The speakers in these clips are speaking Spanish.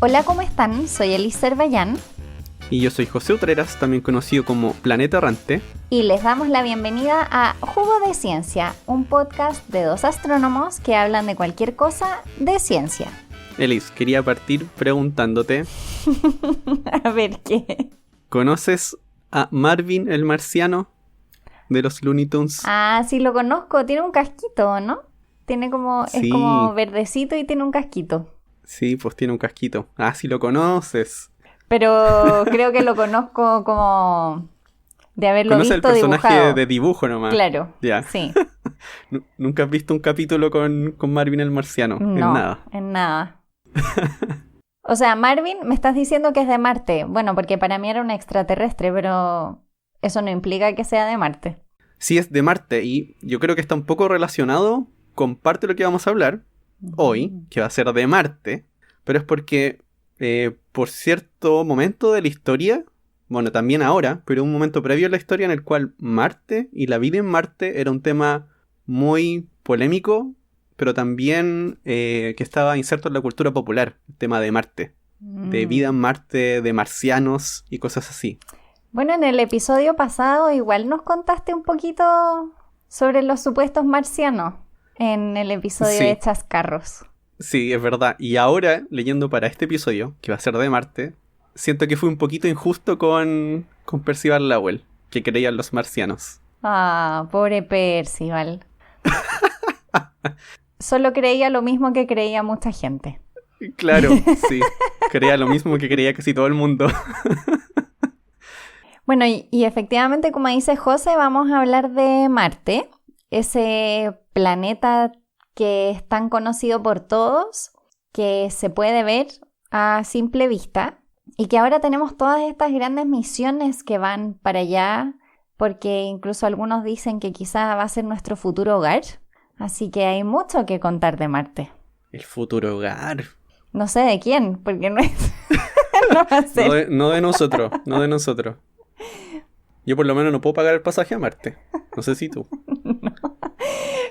Hola, ¿cómo están? Soy Elise Cervellán Y yo soy José Utreras, también conocido como Planeta Errante. y les damos la bienvenida a Jugo de Ciencia, un podcast de dos astrónomos que hablan de cualquier cosa de ciencia. Elis, quería partir preguntándote, A ver qué. ¿conoces a Marvin el marciano de los Looney Tunes? Ah, sí lo conozco, tiene un casquito, ¿no? Tiene como, Sí. es como verdecito y tiene un casquito. Sí, pues tiene un casquito. Ah, sí lo conoces. Pero creo que lo conozco como de haberlo ¿Conoces el visto personaje dibujado. de dibujo nomás? Claro, Ya. sí. ¿Nunca has visto un capítulo con Marvin el marciano? No, En nada. en nada. O sea, Marvin, me estás diciendo que es de Marte. Bueno, porque para mí era un extraterrestre, pero eso no implica que sea de Marte. Sí, es de Marte y yo creo que está un poco relacionado con parte de lo que vamos a hablar hoy, que va a ser de Marte, pero es porque por cierto momento de la historia, bueno, también ahora, pero un momento previo en la historia en el cual Marte y la vida en Marte era un tema muy polémico, pero también que estaba inserto en la cultura popular, el tema de Marte, de vida en Marte, de marcianos y cosas así. Bueno, en el episodio pasado igual nos contaste un poquito sobre los supuestos marcianos en el episodio Sí. de Chascarros. Sí, es verdad. Y ahora, leyendo para este episodio, que va a ser de Marte, siento que fue un poquito injusto con Percival Lowell, que creían los marcianos. Ah, pobre Percival. Solo creía lo mismo que creía mucha gente. Claro, sí. Creía lo mismo que creía casi todo el mundo. Bueno, y efectivamente, como dice José, vamos a hablar de Marte, ese planeta que es tan conocido por todos, que se puede ver a simple vista y que ahora tenemos todas estas grandes misiones que van para allá, porque incluso algunos dicen que quizás va a ser nuestro futuro hogar, así que hay mucho que contar de Marte. El futuro hogar. No sé de quién, porque no es... no va a ser. No de nosotros, no de nosotros. Yo por lo menos no puedo pagar el pasaje a Marte. No sé si tú.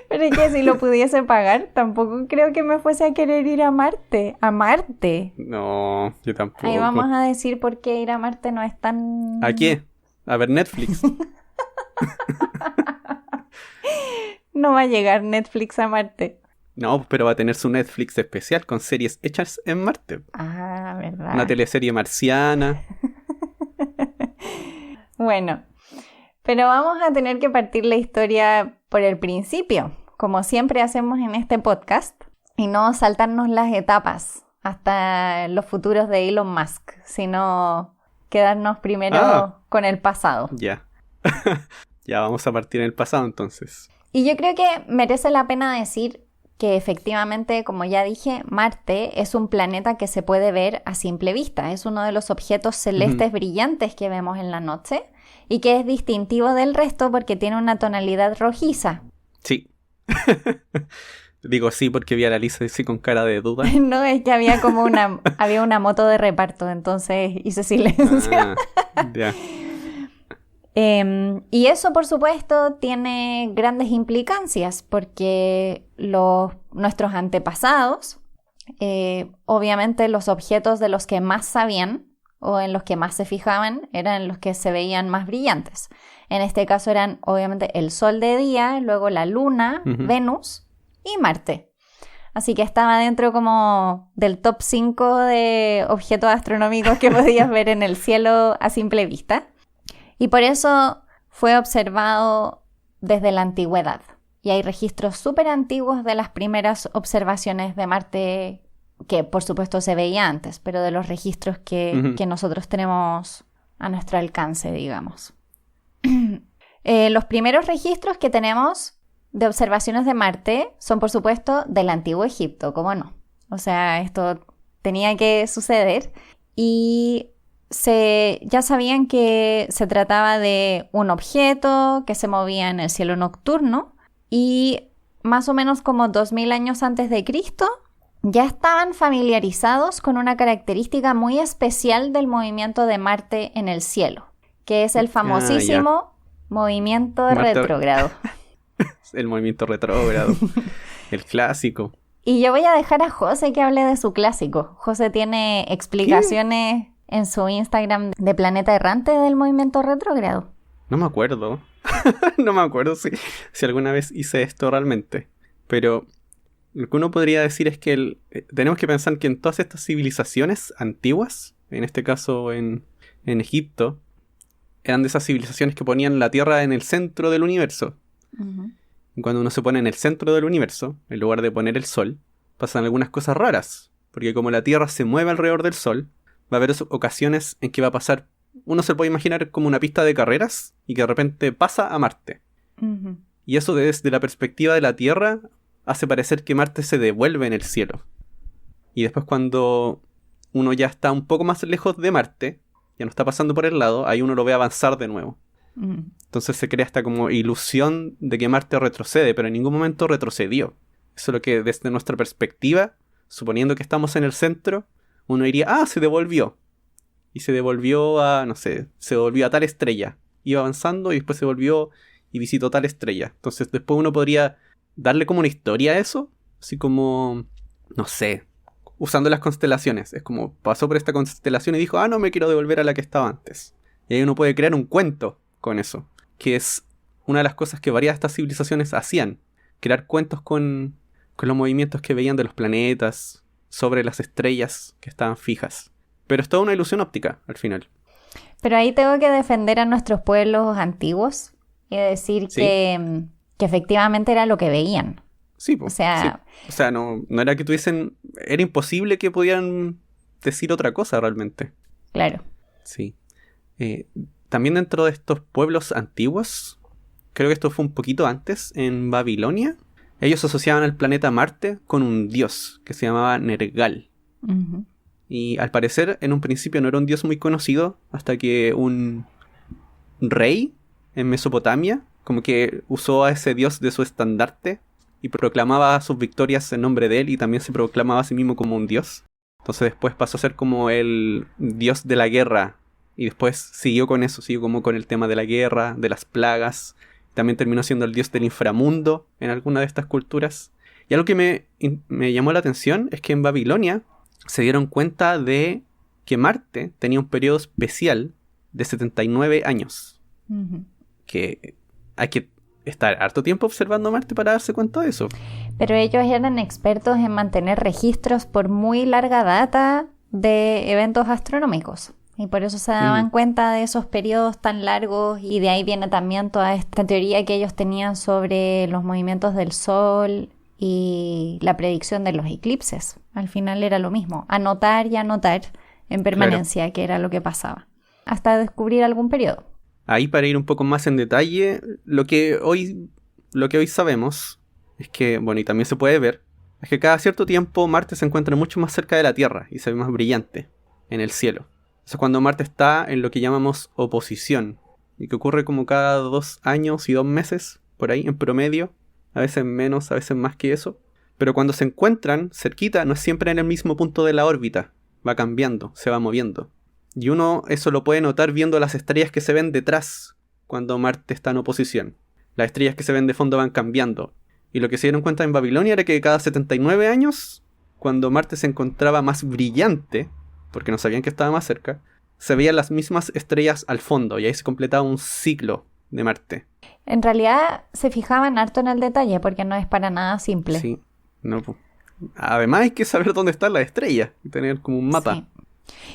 Pero es que si lo pudiese pagar, tampoco creo que me fuese a querer ir a Marte. ¡A Marte! No, yo tampoco. Ahí vamos a decir por qué ir a Marte no es tan... ¿A qué? A ver Netflix. No va a llegar Netflix a Marte. No, pero va a tener su Netflix especial con series hechas en Marte. Ah, ¿verdad? Una teleserie marciana. Bueno, pero vamos a tener que partir la historia por el principio, como siempre hacemos en este podcast, y no saltarnos las etapas hasta los futuros de Elon Musk, sino quedarnos primero con el pasado. Ya. Ya vamos a partir en el pasado entonces. Y yo creo que merece la pena decir que efectivamente, como ya dije, Marte es un planeta que se puede ver a simple vista. Es uno de los objetos celestes brillantes que vemos en la noche y que es distintivo del resto porque tiene una tonalidad rojiza. Sí. Digo sí porque vi a la Lisa así con cara de duda. No, es que había como había una moto de reparto, entonces hice silencio. Ah, ya. Y eso, por supuesto, tiene grandes implicancias porque nuestros antepasados, obviamente los objetos de los que más sabían o en los que más se fijaban eran los que se veían más brillantes. En este caso eran obviamente el Sol de día, luego la Luna, Venus y Marte. Así que estaba dentro como del top 5 de objetos astronómicos que podías ver en el cielo a simple vista. Y por eso fue observado desde la antigüedad. Y hay registros súper antiguos de las primeras observaciones de Marte, que por supuesto se veía antes, pero de los registros que nosotros tenemos a nuestro alcance, digamos. Los primeros registros que tenemos de observaciones de Marte son, por supuesto, del Antiguo Egipto, ¿cómo no? O sea, esto tenía que suceder. Y ya sabían que se trataba de un objeto que se movía en el cielo nocturno y más o menos como 2000 años antes de Cristo ya estaban familiarizados con una característica muy especial del movimiento de Marte en el cielo, que es el famosísimo movimiento retrógrado. El movimiento retrógrado, el clásico. Y yo voy a dejar a José que hable de su clásico. José tiene explicaciones en su Instagram de Planeta Errante del movimiento retrógrado. No me acuerdo. No me acuerdo si alguna vez hice esto realmente. Pero lo que uno podría decir es que tenemos que pensar que en todas estas civilizaciones antiguas, en este caso en Egipto, eran de esas civilizaciones que ponían la Tierra en el centro del universo. Uh-huh. Y cuando uno se pone en el centro del universo, en lugar de poner el Sol, pasan algunas cosas raras. Porque como la Tierra se mueve alrededor del Sol, va a haber ocasiones en que va a pasar... Uno se puede imaginar como una pista de carreras y que de repente pasa a Marte. Uh-huh. Y eso desde la perspectiva de la Tierra hace parecer que Marte se devuelve en el cielo. Y después cuando uno ya está un poco más lejos de Marte, ya no está pasando por el lado, ahí uno lo ve avanzar de nuevo. Uh-huh. Entonces se crea esta como ilusión de que Marte retrocede, pero en ningún momento retrocedió. Eso es lo que desde nuestra perspectiva, suponiendo que estamos en el centro, uno diría, se devolvió. Y se devolvió a, no sé, se devolvió a tal estrella. Iba avanzando y después se volvió y visitó tal estrella. Entonces después uno podría darle como una historia a eso. Así como, no sé, usando las constelaciones. Es como, pasó por esta constelación y dijo, no me quiero devolver a la que estaba antes. Y ahí uno puede crear un cuento con eso. Que es una de las cosas que varias de estas civilizaciones hacían. Crear cuentos con los movimientos que veían de los planetas, sobre las estrellas que estaban fijas. Pero es toda una ilusión óptica, al final. Pero ahí tengo que defender a nuestros pueblos antiguos y decir ¿sí? que efectivamente era lo que veían. Sí, pues. O sea, no era que tuviesen... Era imposible que pudieran decir otra cosa, realmente. Claro. Sí. También dentro de estos pueblos antiguos, creo que esto fue un poquito antes, en Babilonia, ellos asociaban al planeta Marte con un dios que se llamaba Nergal. Uh-huh. Y al parecer, en un principio no era un dios muy conocido, hasta que un rey en Mesopotamia, como que usó a ese dios de su estandarte y proclamaba sus victorias en nombre de él, y también se proclamaba a sí mismo como un dios. Entonces después pasó a ser como el dios de la guerra, y después siguió con eso, siguió como con el tema de la guerra, de las plagas. También terminó siendo el dios del inframundo en alguna de estas culturas. Y algo que me llamó la atención es que en Babilonia se dieron cuenta de que Marte tenía un periodo especial de 79 años. Uh-huh. Que hay que estar harto tiempo observando Marte para darse cuenta de eso. Pero ellos eran expertos en mantener registros por muy larga data de eventos astronómicos. Y por eso se daban cuenta de esos periodos tan largos, y de ahí viene también toda esta teoría que ellos tenían sobre los movimientos del Sol y la predicción de los eclipses. Al final era lo mismo, anotar y anotar en permanencia, claro, que era lo que pasaba, hasta descubrir algún periodo. Ahí, para ir un poco más en detalle, lo que hoy sabemos es que, bueno, y también se puede ver, es que cada cierto tiempo Marte se encuentra mucho más cerca de la Tierra y se ve más brillante en el cielo. Eso es cuando Marte está en lo que llamamos oposición, y que ocurre como cada 2 años y 2 meses, por ahí en promedio, a veces menos, a veces más que eso. Pero cuando se encuentran cerquita, no es siempre en el mismo punto de la órbita, va cambiando, se va moviendo. Y uno eso lo puede notar viendo las estrellas que se ven detrás cuando Marte está en oposición. Las estrellas que se ven de fondo van cambiando. Y lo que se dieron cuenta en Babilonia era que cada 79 años, cuando Marte se encontraba más brillante, porque no sabían que estaba más cerca, se veían las mismas estrellas al fondo, y ahí se completaba un ciclo de Marte. En realidad se fijaban harto en el detalle, porque no es para nada simple. Sí, no. Además hay que saber dónde están las estrellas y tener como un mapa. Sí.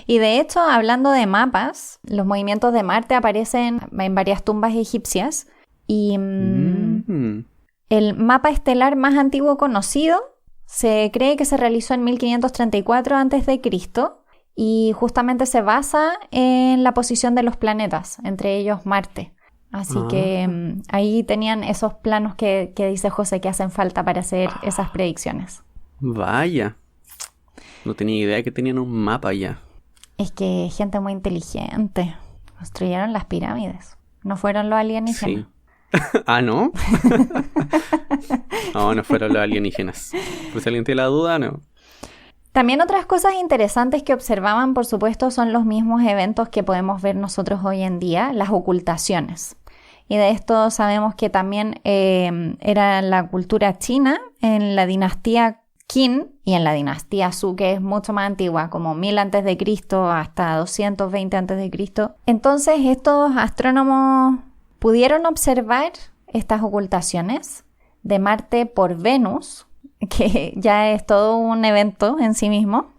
Y de hecho, hablando de mapas, los movimientos de Marte aparecen en varias tumbas egipcias, y el mapa estelar más antiguo conocido se cree que se realizó en 1534 a.C., y justamente se basa en la posición de los planetas, entre ellos Marte. Así que ahí tenían esos planos que dice José que hacen falta para hacer esas predicciones. Vaya, no tenía idea que tenían un mapa ya. Es que gente muy inteligente. Construyeron las pirámides. No fueron los alienígenas. Sí. ¿No? No fueron los alienígenas. Pues si alguien tiene la duda, no. También otras cosas interesantes que observaban, por supuesto, son los mismos eventos que podemos ver nosotros hoy en día, las ocultaciones. Y de esto sabemos que también era la cultura china, en la dinastía Qin y en la dinastía Zhou, que es mucho más antigua, como 1000 a.C. hasta 220 a.C. Entonces estos astrónomos pudieron observar estas ocultaciones de Marte por Venus, que ya es todo un evento en sí mismo,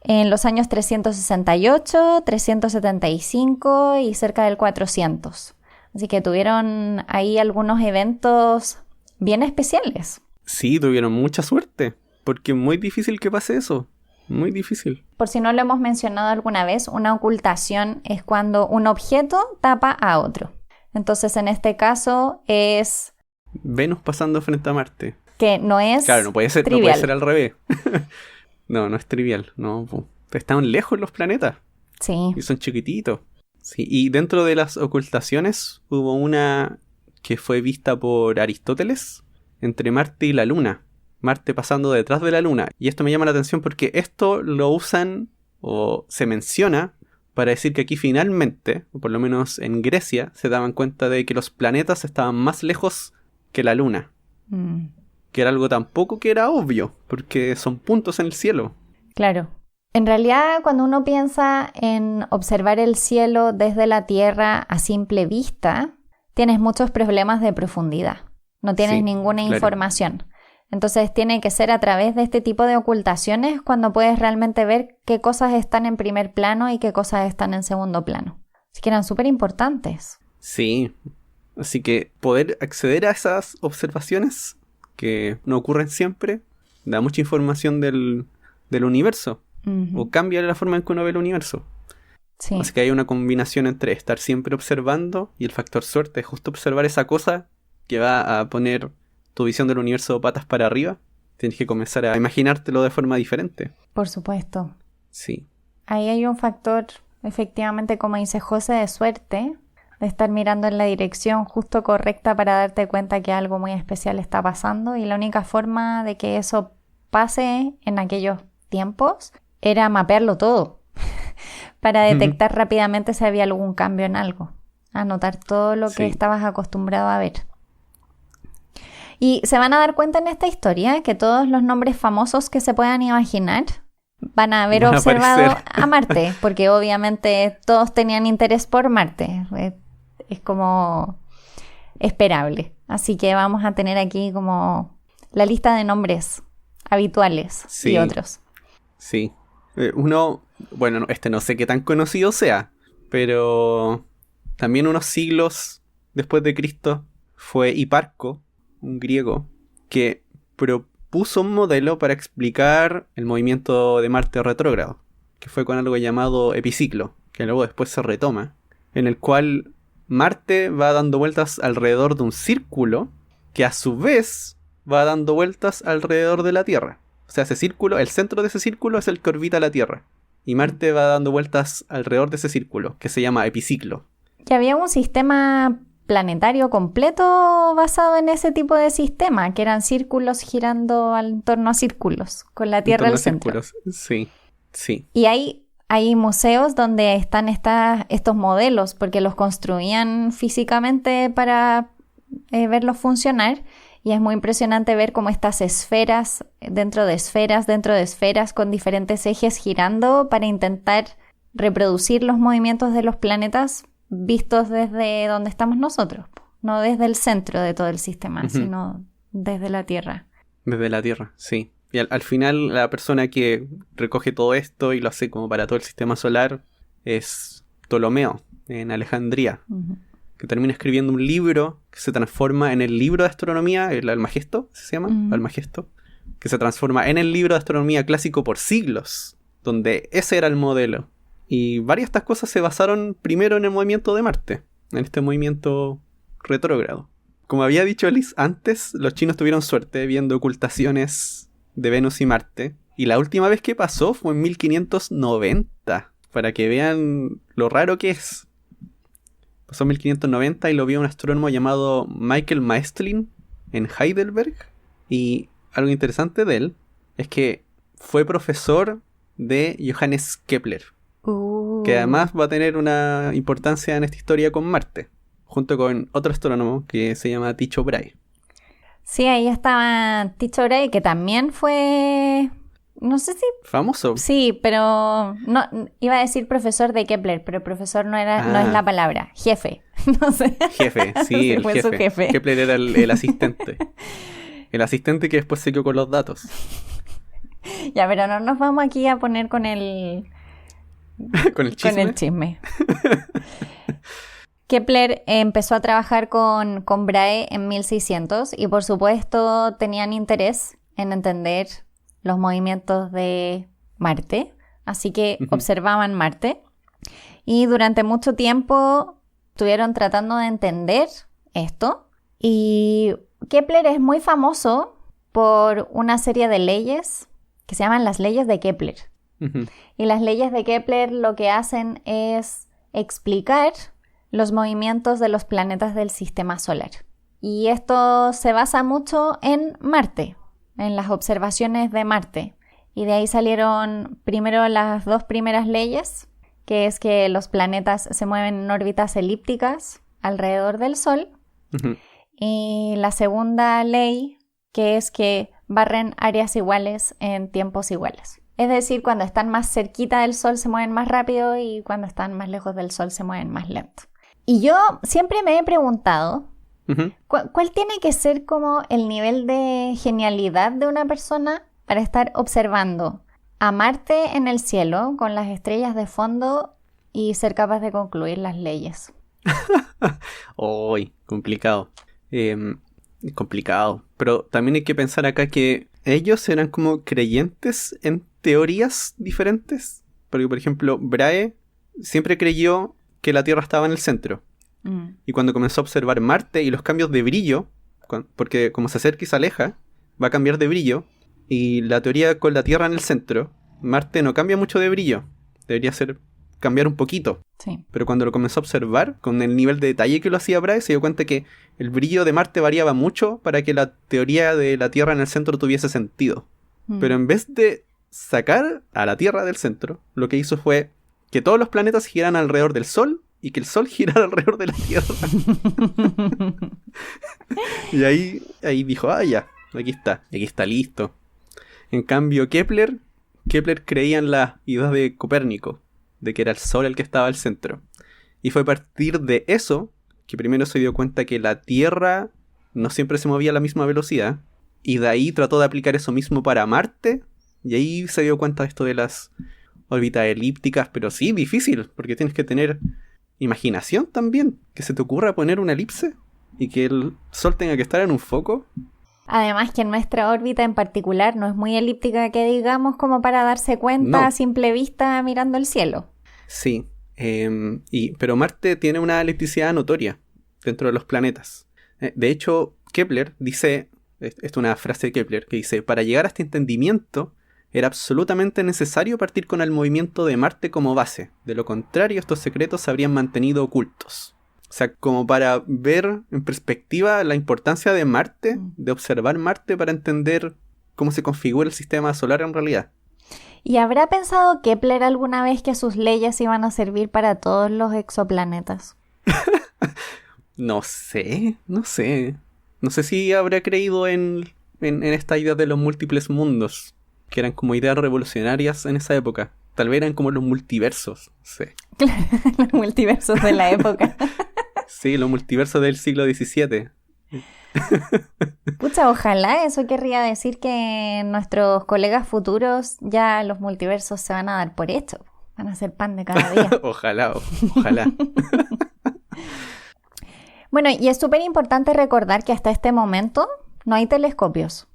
en los años 368, 375 y cerca del 400. Así que tuvieron ahí algunos eventos bien especiales. Sí, tuvieron mucha suerte, porque es muy difícil que pase eso, muy difícil. Por si no lo hemos mencionado alguna vez, una ocultación es cuando un objeto tapa a otro. Entonces, en este caso es... Venus pasando frente a Marte. Que no es Claro, no puede ser, trivial. no puede ser al revés. No es trivial, no. Están lejos los planetas. Sí. Y son chiquititos. Sí, y dentro de las ocultaciones hubo una que fue vista por Aristóteles entre Marte y la Luna. Marte pasando detrás de la Luna. Y esto me llama la atención porque esto lo usan o se menciona para decir que aquí finalmente, o por lo menos en Grecia, se daban cuenta de que los planetas estaban más lejos que la Luna. Que era algo tampoco que era obvio, porque son puntos en el cielo. Claro. En realidad, cuando uno piensa en observar el cielo desde la Tierra a simple vista, tienes muchos problemas de profundidad. No tienes ninguna información. Entonces tiene que ser a través de este tipo de ocultaciones cuando puedes realmente ver qué cosas están en primer plano y qué cosas están en segundo plano. Así que eran súper importantes. Sí. Así que poder acceder a esas observaciones que no ocurren siempre da mucha información del universo. O cambia la forma en que uno ve el universo. Sí. Así que hay una combinación entre estar siempre observando y el factor suerte, justo observar esa cosa que va a poner tu visión del universo patas para arriba. Tienes que comenzar a imaginártelo de forma diferente. Por supuesto. Sí. Ahí hay un factor, efectivamente, como dice José, de suerte, de estar mirando en la dirección justo correcta para darte cuenta que algo muy especial está pasando, y la única forma de que eso pase en aquellos tiempos era mapearlo todo para detectar rápidamente si había algún cambio en algo, anotar todo lo que estabas acostumbrado a ver. Y se van a dar cuenta en esta historia que todos los nombres famosos que se puedan imaginar van a haber observado a Marte, porque obviamente todos tenían interés por Marte. Es como esperable. Así que vamos a tener aquí como la lista de nombres habituales y otros. Sí. Uno, bueno, no sé qué tan conocido sea, pero también unos siglos después de Cristo fue Hiparco, un griego, que propuso un modelo para explicar el movimiento de Marte retrógrado, que fue con algo llamado epiciclo, que luego después se retoma, en el cual Marte va dando vueltas alrededor de un círculo que a su vez va dando vueltas alrededor de la Tierra. O sea, ese círculo, el centro de ese círculo es el que orbita la Tierra. Y Marte va dando vueltas alrededor de ese círculo, que se llama epiciclo. Que había un sistema planetario completo basado en ese tipo de sistema, que eran círculos girando en torno a círculos, con la Tierra al centro. Sí. Y hay museos donde están estos modelos, porque los construían físicamente para verlos funcionar. Y es muy impresionante ver cómo estas esferas, dentro de esferas, con diferentes ejes girando para intentar reproducir los movimientos de los planetas vistos desde donde estamos nosotros. No desde el centro de todo el sistema, sino desde la Tierra. Desde la Tierra, sí. Y al final la persona que recoge todo esto y lo hace como para todo el sistema solar es Ptolomeo, en Alejandría. Que termina escribiendo un libro que se transforma en el libro de astronomía, el Almagesto, ¿se llama? Almagesto, que se transforma en el libro de astronomía clásico por siglos, donde ese era el modelo. Y varias de estas cosas se basaron primero en el movimiento de Marte, en este movimiento retrógrado. Como había dicho Alice antes, los chinos tuvieron suerte viendo ocultaciones de Venus y Marte, y la última vez que pasó fue en 1590, para que vean lo raro que es. Pasó en 1590 y lo vio un astrónomo llamado Michael Maestlin en Heidelberg. Y algo interesante de él es que fue profesor de Johannes Kepler, que además va a tener una importancia en esta historia con Marte, junto con otro astrónomo que se llama Tycho Brahe. Sí, ahí estaba Tycho Brahe, que también fue, no sé si, Famoso. sí, pero no, iba a decir profesor de Kepler, pero profesor no es la palabra, jefe, no sé. Jefe, sí, Sí, el fue jefe. su jefe. Kepler era el asistente. El asistente que después se quedó con los datos. Ya, pero no nos vamos aquí a poner con el Con el chisme. chisme. Kepler empezó a trabajar con Brahe en 1600 y por supuesto tenían interés en entender los movimientos de Marte, así que observaban Marte y durante mucho tiempo estuvieron tratando de entender esto y Kepler es muy famoso por una serie de leyes que se llaman las leyes de Kepler. Y las leyes de Kepler lo que hacen es explicar los movimientos de los planetas del sistema solar. Y esto se basa mucho en Marte, en las observaciones de Marte. Y de ahí salieron primero las dos primeras leyes, que es que los planetas se mueven en órbitas elípticas alrededor del Sol. Y la segunda ley, que es que barren áreas iguales en tiempos iguales. Es decir, cuando están más cerquita del Sol se mueven más rápido y cuando están más lejos del Sol se mueven más lento. Y yo siempre me he preguntado, ¿cuál tiene que ser como el nivel de genialidad de una persona para estar observando a Marte en el cielo con las estrellas de fondo y ser capaz de concluir las leyes? Uy, complicado. Complicado. Pero también hay que pensar acá que ellos eran como creyentes en teorías diferentes. Porque, por ejemplo, Brahe siempre creyó que la Tierra estaba en el centro. Y cuando comenzó a observar Marte y los cambios de brillo, porque como se acerca y se aleja, va a cambiar de brillo. Y la teoría con la Tierra en el centro, Marte no cambia mucho de brillo. Debería ser cambiar un poquito. Sí. Pero cuando lo comenzó a observar, con el nivel de detalle que lo hacía Brahe, se dio cuenta que el brillo de Marte variaba mucho para que la teoría de la Tierra en el centro tuviese sentido. Pero en vez de sacar a la Tierra del centro, lo que hizo fue que todos los planetas giraran alrededor del Sol y que el Sol girara alrededor de la Tierra. Y ahí dijo, ya, aquí está listo. En cambio, Kepler creía en la idea de Copérnico, de que era el Sol el que estaba al centro. Y fue a partir de eso que primero se dio cuenta que la Tierra no siempre se movía a la misma velocidad, y de ahí trató de aplicar eso mismo para Marte, y ahí se dio cuenta de esto de las órbitas elípticas, pero sí, difícil, porque tienes que tener imaginación también, que se te ocurra poner una elipse y que el Sol tenga que estar en un foco. Además que nuestra órbita en particular no es muy elíptica que digamos como para darse cuenta a simple vista mirando el cielo. Sí, pero Marte tiene una elipticidad notoria dentro de los planetas. De hecho, Kepler dice, esta es una frase de Kepler, que dice, para llegar a este entendimiento era absolutamente necesario partir con el movimiento de Marte como base. De lo contrario, estos secretos se habrían mantenido ocultos. O sea, como para ver en perspectiva la importancia de Marte, de observar Marte para entender cómo se configura el sistema solar en realidad. ¿Y habrá pensado Kepler alguna vez que sus leyes iban a servir para todos los exoplanetas? No sé. No sé si habrá creído en esta idea de los múltiples mundos, que eran como ideas revolucionarias en esa época. Tal vez eran como los multiversos, sí. Claro, los multiversos de la época. Sí, los multiversos del siglo XVII. Pucha, ojalá eso querría decir que nuestros colegas futuros ya los multiversos se van a dar por hecho. Van a ser pan de cada día. Ojalá. Bueno, y es súper importante recordar que hasta este momento no hay telescopios.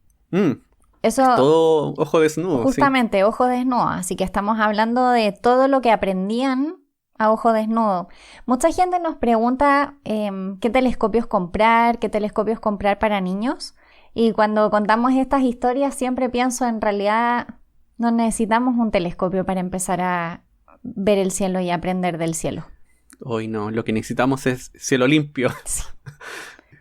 Eso, todo ojo desnudo. Justamente, sí. Ojo desnudo. Así que estamos hablando de todo lo que aprendían a ojo desnudo. Mucha gente nos pregunta qué telescopios comprar para niños. Y cuando contamos estas historias siempre pienso, en realidad no necesitamos un telescopio para empezar a ver el cielo y aprender del cielo. Hoy no, lo que necesitamos es cielo limpio. Sí.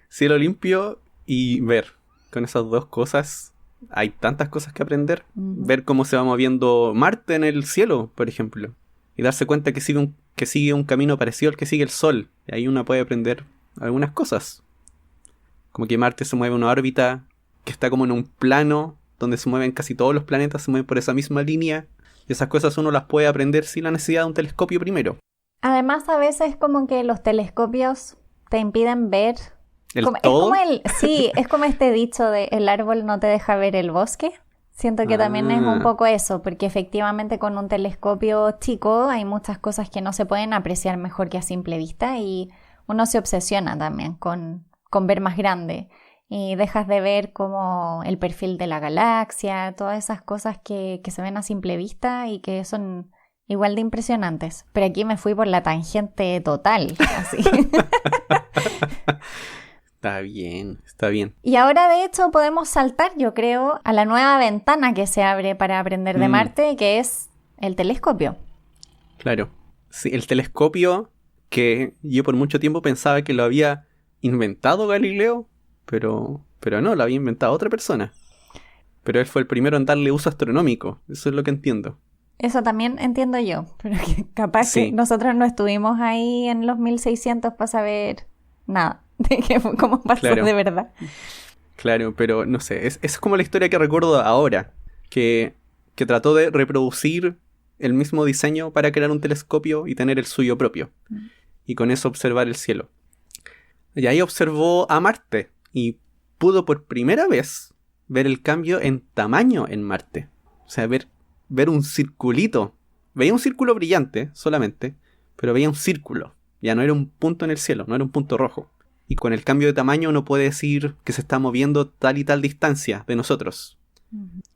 Cielo limpio y ver. Con esas dos cosas hay tantas cosas que aprender. Ver cómo se va moviendo Marte en el cielo, por ejemplo. Y darse cuenta que sigue un camino parecido al que sigue el Sol. Y ahí uno puede aprender algunas cosas. como que Marte se mueve en una órbita que está como en un plano donde se mueven casi todos los planetas, se mueven por esa misma línea. Y esas cosas uno las puede aprender sin la necesidad de un telescopio primero. Además, a veces como que los telescopios te impiden ver. ¿El como, todo? Sí, es como este dicho de el árbol no te deja ver el bosque. Siento que también es un poco eso, porque efectivamente con un telescopio chico hay muchas cosas que no se pueden apreciar mejor que a simple vista y uno se obsesiona también con ver más grande y dejas de ver como el perfil de la galaxia, todas esas cosas que se ven a simple vista y que son igual de impresionantes. Pero aquí me fui por la tangente total, así. Está bien, está bien. Y ahora de hecho podemos saltar, yo creo, a la nueva ventana que se abre para aprender de Marte, que es el telescopio. Claro. Sí, el telescopio que yo por mucho tiempo pensaba que lo había inventado Galileo, pero no, lo había inventado otra persona. Pero él fue el primero en darle uso astronómico, eso es lo que entiendo. Eso también entiendo yo, pero que capaz Sí. que nosotros no estuvimos ahí en los 1600 para saber nada de cómo pasó Claro. de verdad. Claro, pero no sé, es como la historia que recuerdo ahora, que trató de reproducir el mismo diseño para crear un telescopio y tener el suyo propio. Y con eso observar el cielo. Y ahí observó a Marte y pudo por primera vez ver el cambio en tamaño en Marte. O sea, ver un circulito. Veía un círculo brillante solamente, pero veía un círculo. Ya no era un punto en el cielo, no era un punto rojo. Y con el cambio de tamaño uno puede decir que se está moviendo tal y tal distancia de nosotros.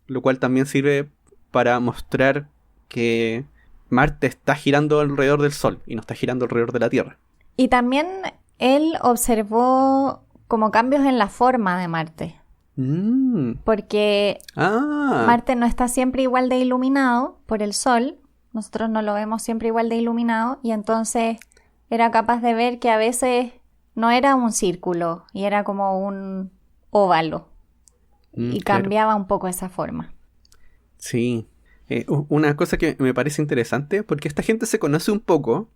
Lo cual también sirve para mostrar que Marte está girando alrededor del Sol y no está girando alrededor de la Tierra. Y también él observó como cambios en la forma de Marte, porque Marte no está siempre igual de iluminado por el Sol, nosotros no lo vemos siempre igual de iluminado, y entonces era capaz de ver que a veces no era un círculo y era como un óvalo, y cambiaba un poco esa forma. Sí. Una cosa que me parece interesante, porque esta gente se conoce un poco,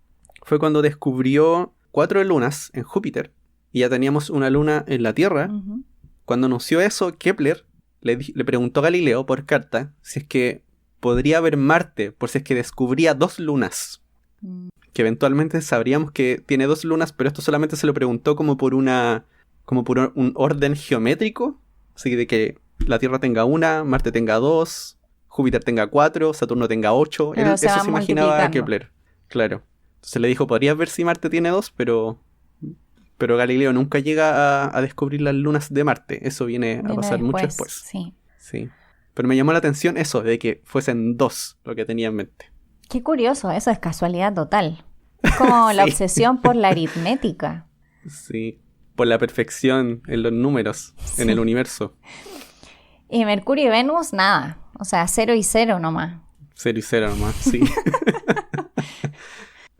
fue cuando descubrió 4 lunas en Júpiter, y ya teníamos una luna en la Tierra. Cuando anunció eso, Kepler le preguntó a Galileo por carta si es que podría ver Marte, por si es que descubría 2 lunas. Que eventualmente sabríamos que tiene 2 lunas, pero esto solamente se lo preguntó como por un orden geométrico. Así de que la Tierra tenga 1, Marte tenga 2, Júpiter tenga 4, Saturno tenga 8. Pero Eso se imaginaba Kepler. Claro. Entonces le dijo, podrías ver si Marte tiene 2, pero Galileo nunca llega a descubrir las lunas de Marte. Eso viene a pasar mucho después. Sí. Pero me llamó la atención eso, de que fuesen 2 lo que tenía en mente. Qué curioso, eso es casualidad total. Es como la obsesión por la aritmética. Sí, por la perfección en los números, en el universo. Y Mercurio y Venus, nada. O sea, 0 y 0 nomás. 0 y 0 nomás, sí.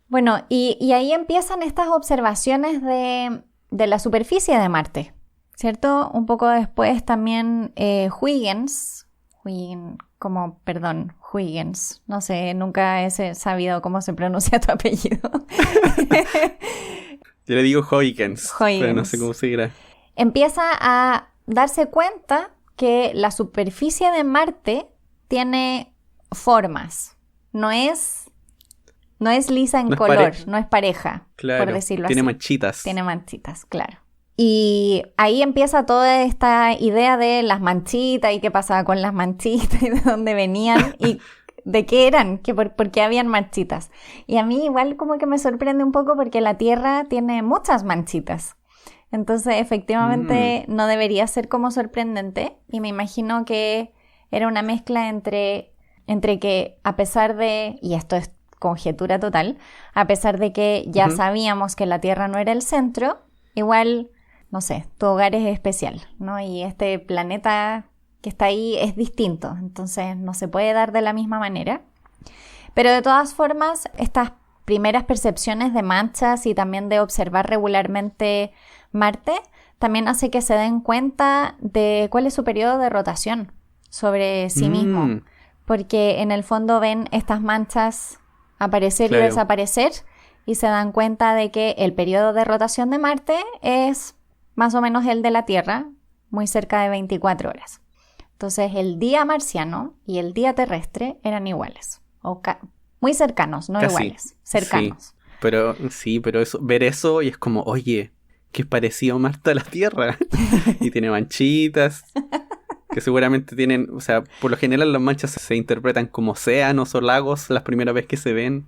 Bueno, y ahí empiezan estas observaciones de la superficie de Marte, ¿cierto? Un poco después también Huygens, no sé, nunca he sabido cómo se pronuncia tu apellido. Yo le digo Huygens, pero no sé cómo se dirá. Empieza a darse cuenta que la superficie de Marte tiene formas, no es lisa en color, no es pareja, claro, por decirlo tiene así. manchitas. Tiene manchitas, claro. Y ahí empieza toda esta idea de las manchitas y qué pasaba con las manchitas y de dónde venían y de qué eran, por qué habían manchitas. Y a mí igual como que me sorprende un poco porque la Tierra tiene muchas manchitas. Entonces efectivamente no debería ser como sorprendente y me imagino que era una mezcla entre que a pesar de, y esto es conjetura total, a pesar de que ya sabíamos que la Tierra no era el centro, igual, no sé, tu hogar es especial, ¿no? Y este planeta que está ahí es distinto, entonces no se puede dar de la misma manera. Pero de todas formas, estas primeras percepciones de manchas y también de observar regularmente Marte, también hace que se den cuenta de cuál es su periodo de rotación sobre sí mismo, porque en el fondo ven estas manchas aparecer y desaparecer y se dan cuenta de que el periodo de rotación de Marte es más o menos el de la Tierra, muy cerca de 24 horas. Entonces el día marciano y el día terrestre eran iguales, muy cercanos, no Casi, iguales, cercanos. Pero ver eso y es como, oye, que es parecido Marte a la Tierra. Y tiene manchitas, que seguramente tienen, o sea, por lo general las manchas se interpretan como océanos o lagos las primeras veces que se ven,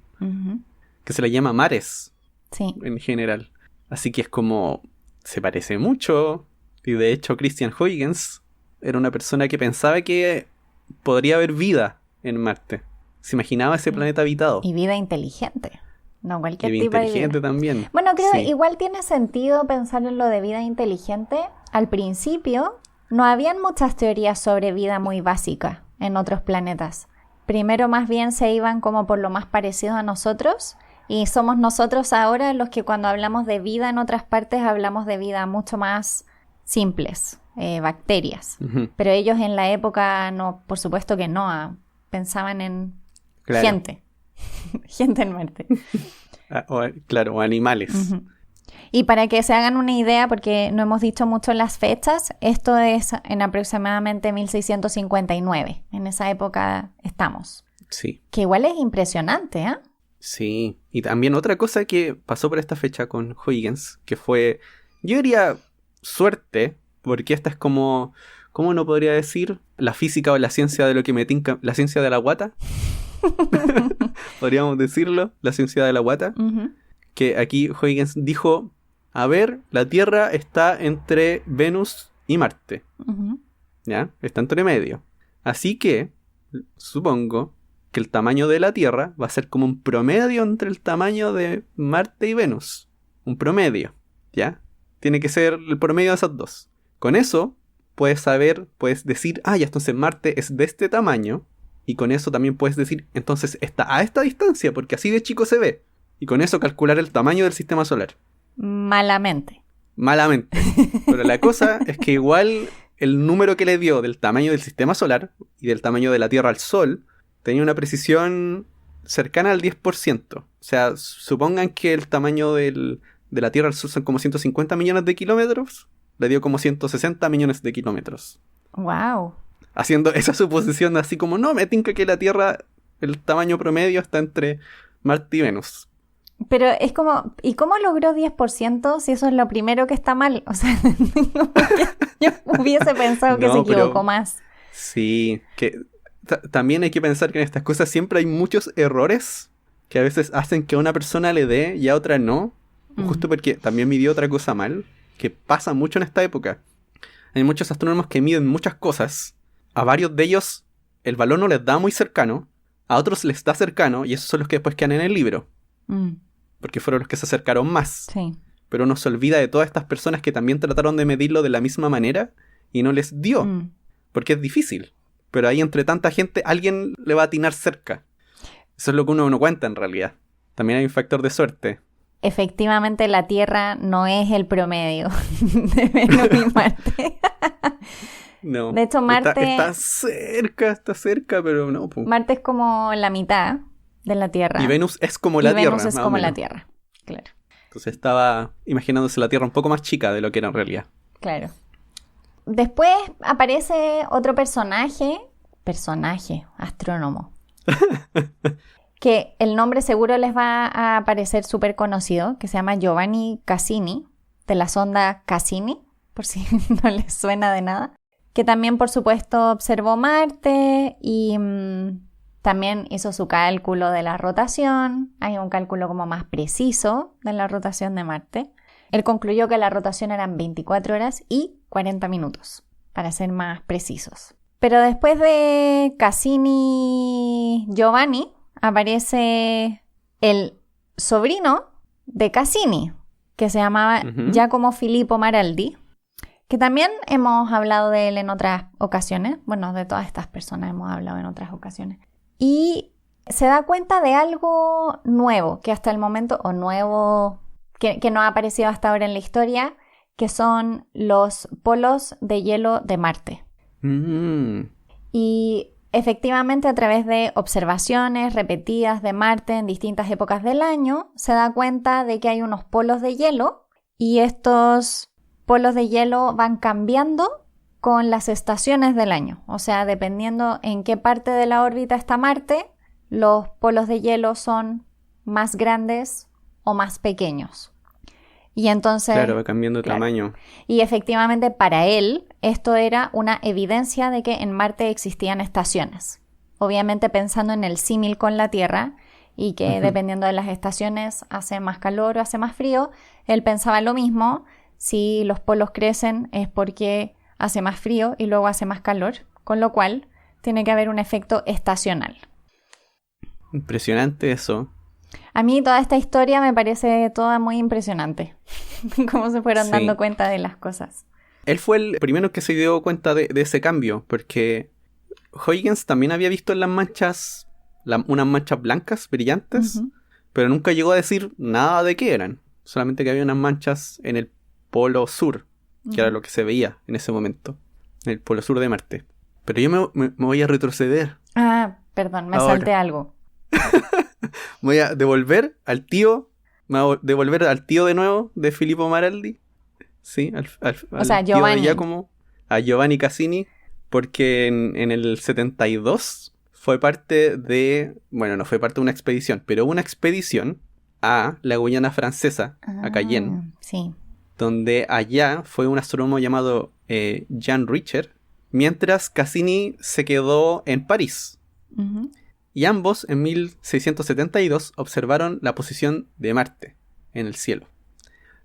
que se les llama mares, Sí. en general. Así que es como, se parece mucho. Y de hecho Christian Huygens era una persona que pensaba que podría haber vida en Marte. Se imaginaba ese planeta habitado. Y vida inteligente, no cualquier Y tipo de inteligente vida. también. Bueno, creo Sí. igual tiene sentido pensar en lo de vida inteligente. Al principio no habían muchas teorías sobre vida muy básica en otros planetas. Primero más bien se iban como por lo más parecido a nosotros, y somos nosotros ahora los que cuando hablamos de vida en otras partes hablamos de vida mucho más simples, bacterias. Ujú. Pero ellos en la época no, por supuesto que no, pensaban en Claro. gente. Gente en Marte. Claro, o animales. Ujú. Y para que se hagan una idea, porque no hemos dicho mucho las fechas, esto es en aproximadamente 1659. En esa época estamos. Sí. Que igual es impresionante, ¿eh? Sí, y también otra cosa que pasó por esta fecha con Huygens, que fue, yo diría, suerte, porque esta es como, ¿cómo no podría decir? La física o la ciencia de lo que me tinca, la ciencia de la guata, podríamos decirlo, la ciencia de la guata, que aquí Huygens dijo, a ver, la Tierra está entre Venus y Marte, ¿ya? Está entre medio, así que, supongo que el tamaño de la Tierra va a ser como un promedio entre el tamaño de Marte y Venus. Un promedio, ¿ya? Tiene que ser el promedio de esas dos. Con eso, puedes decir, ya, entonces Marte es de este tamaño. Y con eso también puedes decir, entonces está a esta distancia, porque así de chico se ve. Y con eso calcular el tamaño del sistema solar. Malamente. Pero la cosa es que igual el número que le dio del tamaño del sistema solar y del tamaño de la Tierra al Sol tenía una precisión cercana al 10%. O sea, supongan que el tamaño de la Tierra al Sol son como 150 millones de kilómetros. Le dio como 160 millones de kilómetros. ¡Wow! Haciendo esa suposición así como, no, me tinca que la Tierra, el tamaño promedio está entre Marte y Venus. Pero es como, ¿y cómo logró 10% si eso es lo primero que está mal? O sea, yo hubiese pensado que se equivocó más. Sí, que también hay que pensar que en estas cosas siempre hay muchos errores que a veces hacen que a una persona le dé y a otra no. Justo porque también midió otra cosa mal, que pasa mucho en esta época. Hay muchos astrónomos que miden muchas cosas. A varios de ellos el valor no les da muy cercano, a otros les da cercano y esos son los que después quedan en el libro. Porque fueron los que se acercaron más. Sí. Pero uno se olvida de todas estas personas que también trataron de medirlo de la misma manera y no les dio. Porque es difícil. Pero ahí entre tanta gente alguien le va a atinar cerca. Eso es lo que uno no cuenta en realidad. También hay un factor de suerte. Efectivamente la Tierra no es el promedio de Venus y Marte. No. De hecho, Marte... Está cerca, pero no. Marte es como la mitad de la Tierra. Y Venus es como la Tierra. Venus es como la Tierra, claro. Entonces estaba imaginándose la Tierra un poco más chica de lo que era en realidad. Claro. Después aparece otro personaje, astrónomo, que el nombre seguro les va a parecer súper conocido, que se llama Giovanni Cassini, de la sonda Cassini, por si no les suena de nada, que también por supuesto observó Marte y también hizo su cálculo de la rotación. Hay un cálculo como más preciso de la rotación de Marte. Él concluyó que la rotación eran 24 horas y 40 minutos, para ser más precisos. Pero después de Cassini Giovanni, aparece el sobrino de Cassini, que se llamaba Giacomo Filippo Maraldi, que también hemos hablado de él en otras ocasiones. Bueno, de todas estas personas hemos hablado en otras ocasiones. Y se da cuenta de algo nuevo, que hasta el momento, o nuevo, que no ha aparecido hasta ahora en la historia, que son los polos de hielo de Marte. Y efectivamente, a través de observaciones repetidas de Marte en distintas épocas del año, se da cuenta de que hay unos polos de hielo y estos polos de hielo van cambiando con las estaciones del año. O sea, dependiendo en qué parte de la órbita está Marte, los polos de hielo son más grandes o más pequeños. Y entonces... Claro, va cambiando de tamaño. Y efectivamente para él esto era una evidencia de que en Marte existían estaciones. Obviamente pensando en el símil con la Tierra y que dependiendo de las estaciones hace más calor o hace más frío, él pensaba lo mismo. Si los polos crecen es porque hace más frío y luego hace más calor, con lo cual tiene que haber un efecto estacional. Impresionante eso. A mí toda esta historia me parece toda muy impresionante. Cómo se fueron dando cuenta de las cosas. Él fue el primero que se dio cuenta de ese cambio, porque Huygens también había visto en las manchas unas manchas blancas, brillantes, pero nunca llegó a decir nada de qué eran. Solamente que había unas manchas en el polo sur, que era lo que se veía en ese momento, en el polo sur de Marte. Pero yo me voy a retroceder. Ah, perdón, me salté algo. Voy a devolver al tío de nuevo de Filippo Maraldi. Sí, o sea, tío Giovanni. de Giacomo, a Giovanni Cassini, porque en el 72 fue parte de... Bueno, no fue parte de una expedición, pero una expedición a la Guyana Francesa, a Cayenne. Sí. Donde allá fue un astrónomo llamado Jean Richer, mientras Cassini se quedó en París. Y ambos, en 1672, observaron la posición de Marte en el cielo.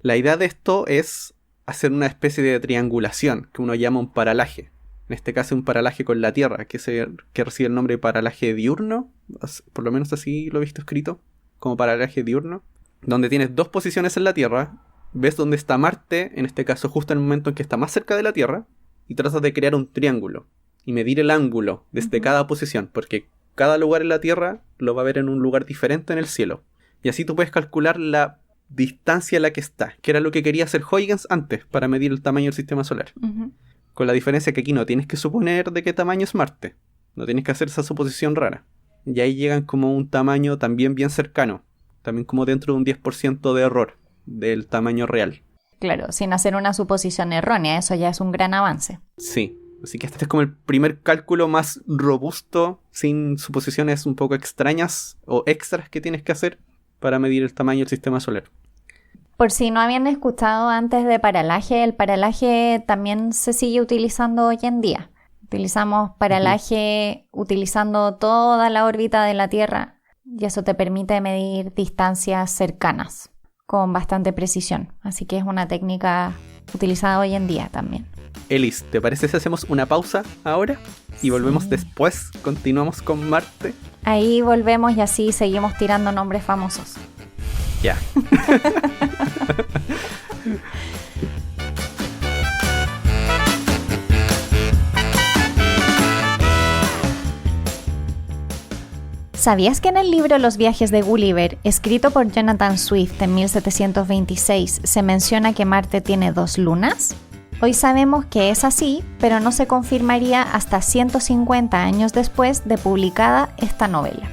La idea de esto es hacer una especie de triangulación, que uno llama un paralaje. En este caso, un paralaje con la Tierra, que recibe el nombre de paralaje diurno. Por lo menos así lo he visto escrito, como paralaje diurno. Donde tienes dos posiciones en la Tierra, ves dónde está Marte, en este caso justo en el momento en que está más cerca de la Tierra, y tratas de crear un triángulo y medir el ángulo desde cada posición, porque cada lugar en la Tierra lo va a ver en un lugar diferente en el cielo. Y así tú puedes calcular la distancia a la que está, que era lo que quería hacer Huygens antes para medir el tamaño del sistema solar. Con la diferencia que aquí no tienes que suponer de qué tamaño es Marte. No tienes que hacer esa suposición rara. Y ahí llegan como un tamaño también bien cercano. También como dentro de un 10% de error del tamaño real. Claro, sin hacer una suposición errónea. Eso ya es un gran avance. Sí. Así que este es como el primer cálculo más robusto, sin suposiciones un poco extrañas o extras que tienes que hacer para medir el tamaño del sistema solar. Por si no habían escuchado antes de paralaje, el paralaje también se sigue utilizando hoy en día. Utilizamos paralaje utilizando toda la órbita de la Tierra y eso te permite medir distancias cercanas con bastante precisión. Así que es una técnica utilizada hoy en día también. Elis, ¿te parece si hacemos una pausa ahora? Y volvemos después, continuamos con Marte. Ahí volvemos y así seguimos tirando nombres famosos. Ya. ¿Sabías que en el libro Los viajes de Gulliver, escrito por Jonathan Swift en 1726, se menciona que Marte tiene 2 lunas? Hoy sabemos que es así, pero no se confirmaría hasta 150 años después de publicada esta novela.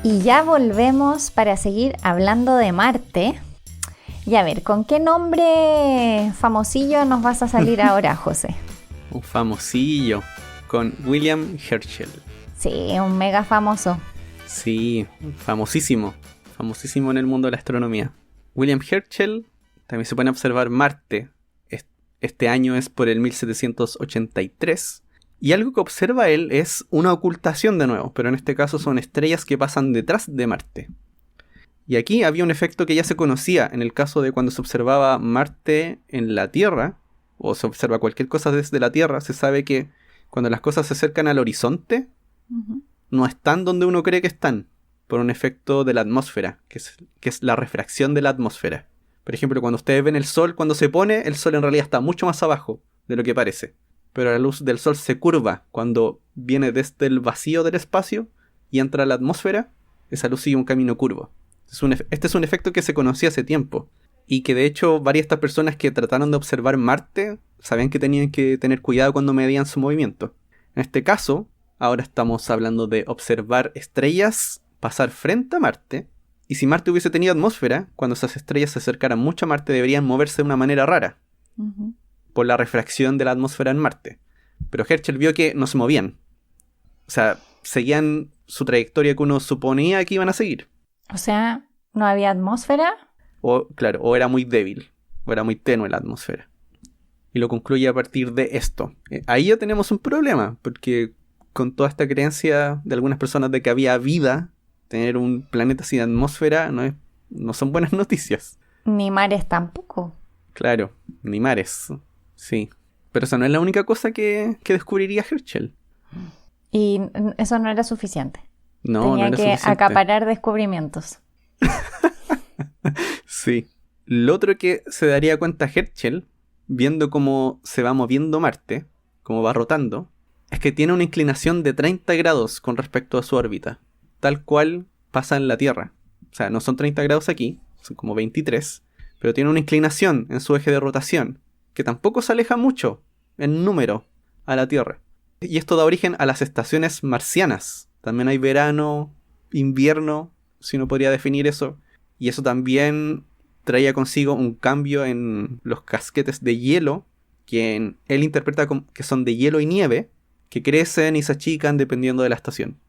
Y ya volvemos para seguir hablando de Marte. Y a ver, ¿con qué nombre famosillo nos vas a salir ahora, José? Un famosillo, con William Herschel. Sí, un mega famoso. Sí, famosísimo en el mundo de la astronomía. William Herschel, también se puede observar Marte. Este año es por el 1783. Y algo que observa él es una ocultación de nuevo, pero en este caso son estrellas que pasan detrás de Marte. Y aquí había un efecto que ya se conocía en el caso de cuando se observaba Marte en la Tierra, o se observa cualquier cosa desde la Tierra, se sabe que cuando las cosas se acercan al horizonte, no están donde uno cree que están, por un efecto de la atmósfera, que es la refracción de la atmósfera. Por ejemplo, cuando ustedes ven el Sol, cuando se pone, el Sol en realidad está mucho más abajo de lo que parece. Pero la luz del Sol se curva cuando viene desde el vacío del espacio y entra a la atmósfera, esa luz sigue un camino curvo. Este es un efecto que se conocía hace tiempo y que de hecho varias de estas personas que trataron de observar Marte sabían que tenían que tener cuidado cuando medían su movimiento. En este caso, Ahora estamos hablando de observar estrellas pasar frente a Marte. Y si Marte hubiese tenido atmósfera, cuando esas estrellas se acercaran mucho a Marte deberían moverse de una manera rara. Por la refracción de la atmósfera en Marte. Pero Herschel vio que no se movían. O sea, seguían su trayectoria que uno suponía que iban a seguir. O sea, ¿no había atmósfera? Claro, o era muy débil, o era muy tenue la atmósfera. Y lo concluye a partir de esto. Ahí ya tenemos un problema, porque con toda esta creencia de algunas personas de que había vida, tener un planeta sin atmósfera no son buenas noticias. Ni mares tampoco. Claro, ni mares, sí. Pero esa no es la única cosa que descubriría Herschel. Y eso no era suficiente. No era suficiente. Tenía que acaparar descubrimientos. Sí. Lo otro que se daría cuenta Herschel, viendo cómo se va moviendo Marte, cómo va rotando, es que tiene una inclinación de 30 grados con respecto a su órbita, tal cual pasa en la Tierra. O sea, no son 30 grados aquí, son como 23, pero tiene una inclinación en su eje de rotación, que tampoco se aleja mucho en número a la Tierra. Y esto da origen a las estaciones marcianas. También hay verano, invierno, si uno podría definir eso. Y eso también traía consigo un cambio en los casquetes de hielo, que él interpreta como que son de hielo y nieve, que crecen y se achican dependiendo de la estación.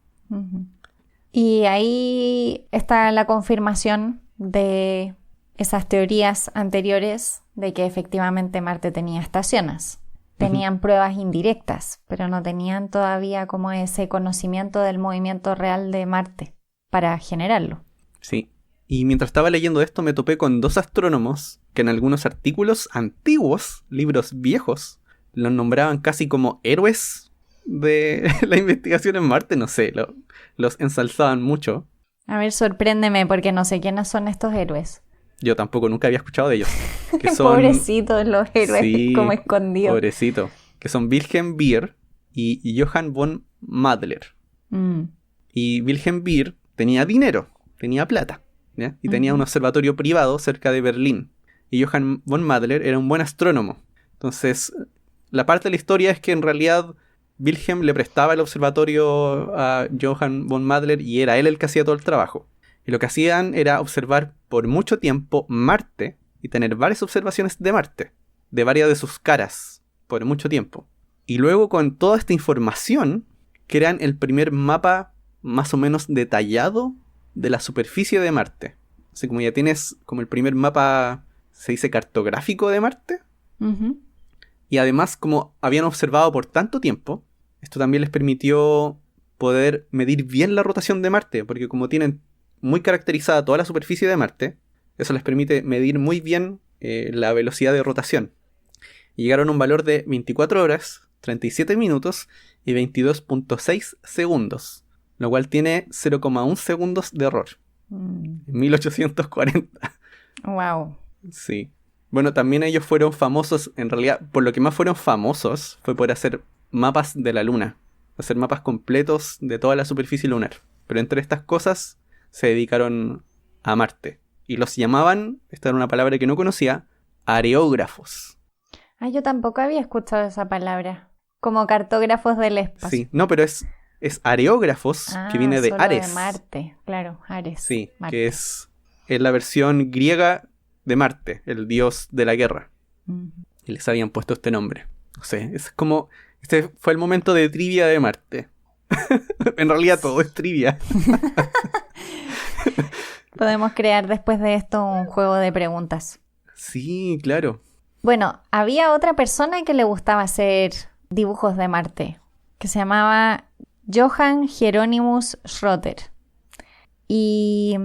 Y ahí está la confirmación de esas teorías anteriores de que efectivamente Marte tenía estaciones. Tenían pruebas indirectas, pero no tenían todavía como ese conocimiento del movimiento real de Marte para generarlo. Sí. Y mientras estaba leyendo esto me topé con 2 astrónomos que en algunos artículos antiguos, libros viejos, los nombraban casi como héroes de la investigación en Marte. No sé, los ensalzaban mucho. A ver, sorpréndeme porque no sé quiénes son estos héroes. Yo tampoco, nunca había escuchado de ellos. Que son... Pobrecitos los héroes, sí, como escondidos. Pobrecito. Que son Wilhelm Beer y Johann von Madler. Y Wilhelm Beer tenía dinero, tenía plata, ¿ya? Y tenía un observatorio privado cerca de Berlín. Y Johann von Madler era un buen astrónomo. Entonces, la parte de la historia es que en realidad Wilhelm le prestaba el observatorio a Johann von Madler y era él el que hacía todo el trabajo. Y lo que hacían era observar por mucho tiempo Marte y tener varias observaciones de Marte, de varias de sus caras, por mucho tiempo. Y luego con toda esta información crean el primer mapa más o menos detallado de la superficie de Marte. Así como ya tienes como el primer mapa, se dice cartográfico de Marte. Y además como habían observado por tanto tiempo, esto también les permitió poder medir bien la rotación de Marte, porque como tienen muy caracterizada toda la superficie de Marte, eso les permite medir muy bien la velocidad de rotación. Y llegaron a un valor de 24 horas, 37 minutos y 22.6 segundos, lo cual tiene 0,1 segundos de error. 1840. Wow. Sí. Bueno, también ellos fueron famosos, en realidad, por lo que más fueron famosos fue por hacer mapas de la Luna, hacer mapas completos de toda la superficie lunar. Pero entre estas cosas se dedicaron a Marte. Y los llamaban, esta era una palabra que no conocía, areógrafos. Yo tampoco había escuchado esa palabra. Como cartógrafos del espacio. Sí, no, pero es areógrafos, que viene de Ares. De Marte, claro, Ares. Sí, Marte. que es la versión griega de Marte, el dios de la guerra. Y les habían puesto este nombre. No sé, es como... Este fue el momento de trivia de Marte. En realidad todo es trivia. Podemos crear después de esto un juego de preguntas. Sí, claro. Bueno, había otra persona que le gustaba hacer dibujos de Marte, que se llamaba Johann Hieronymus Schroter. Y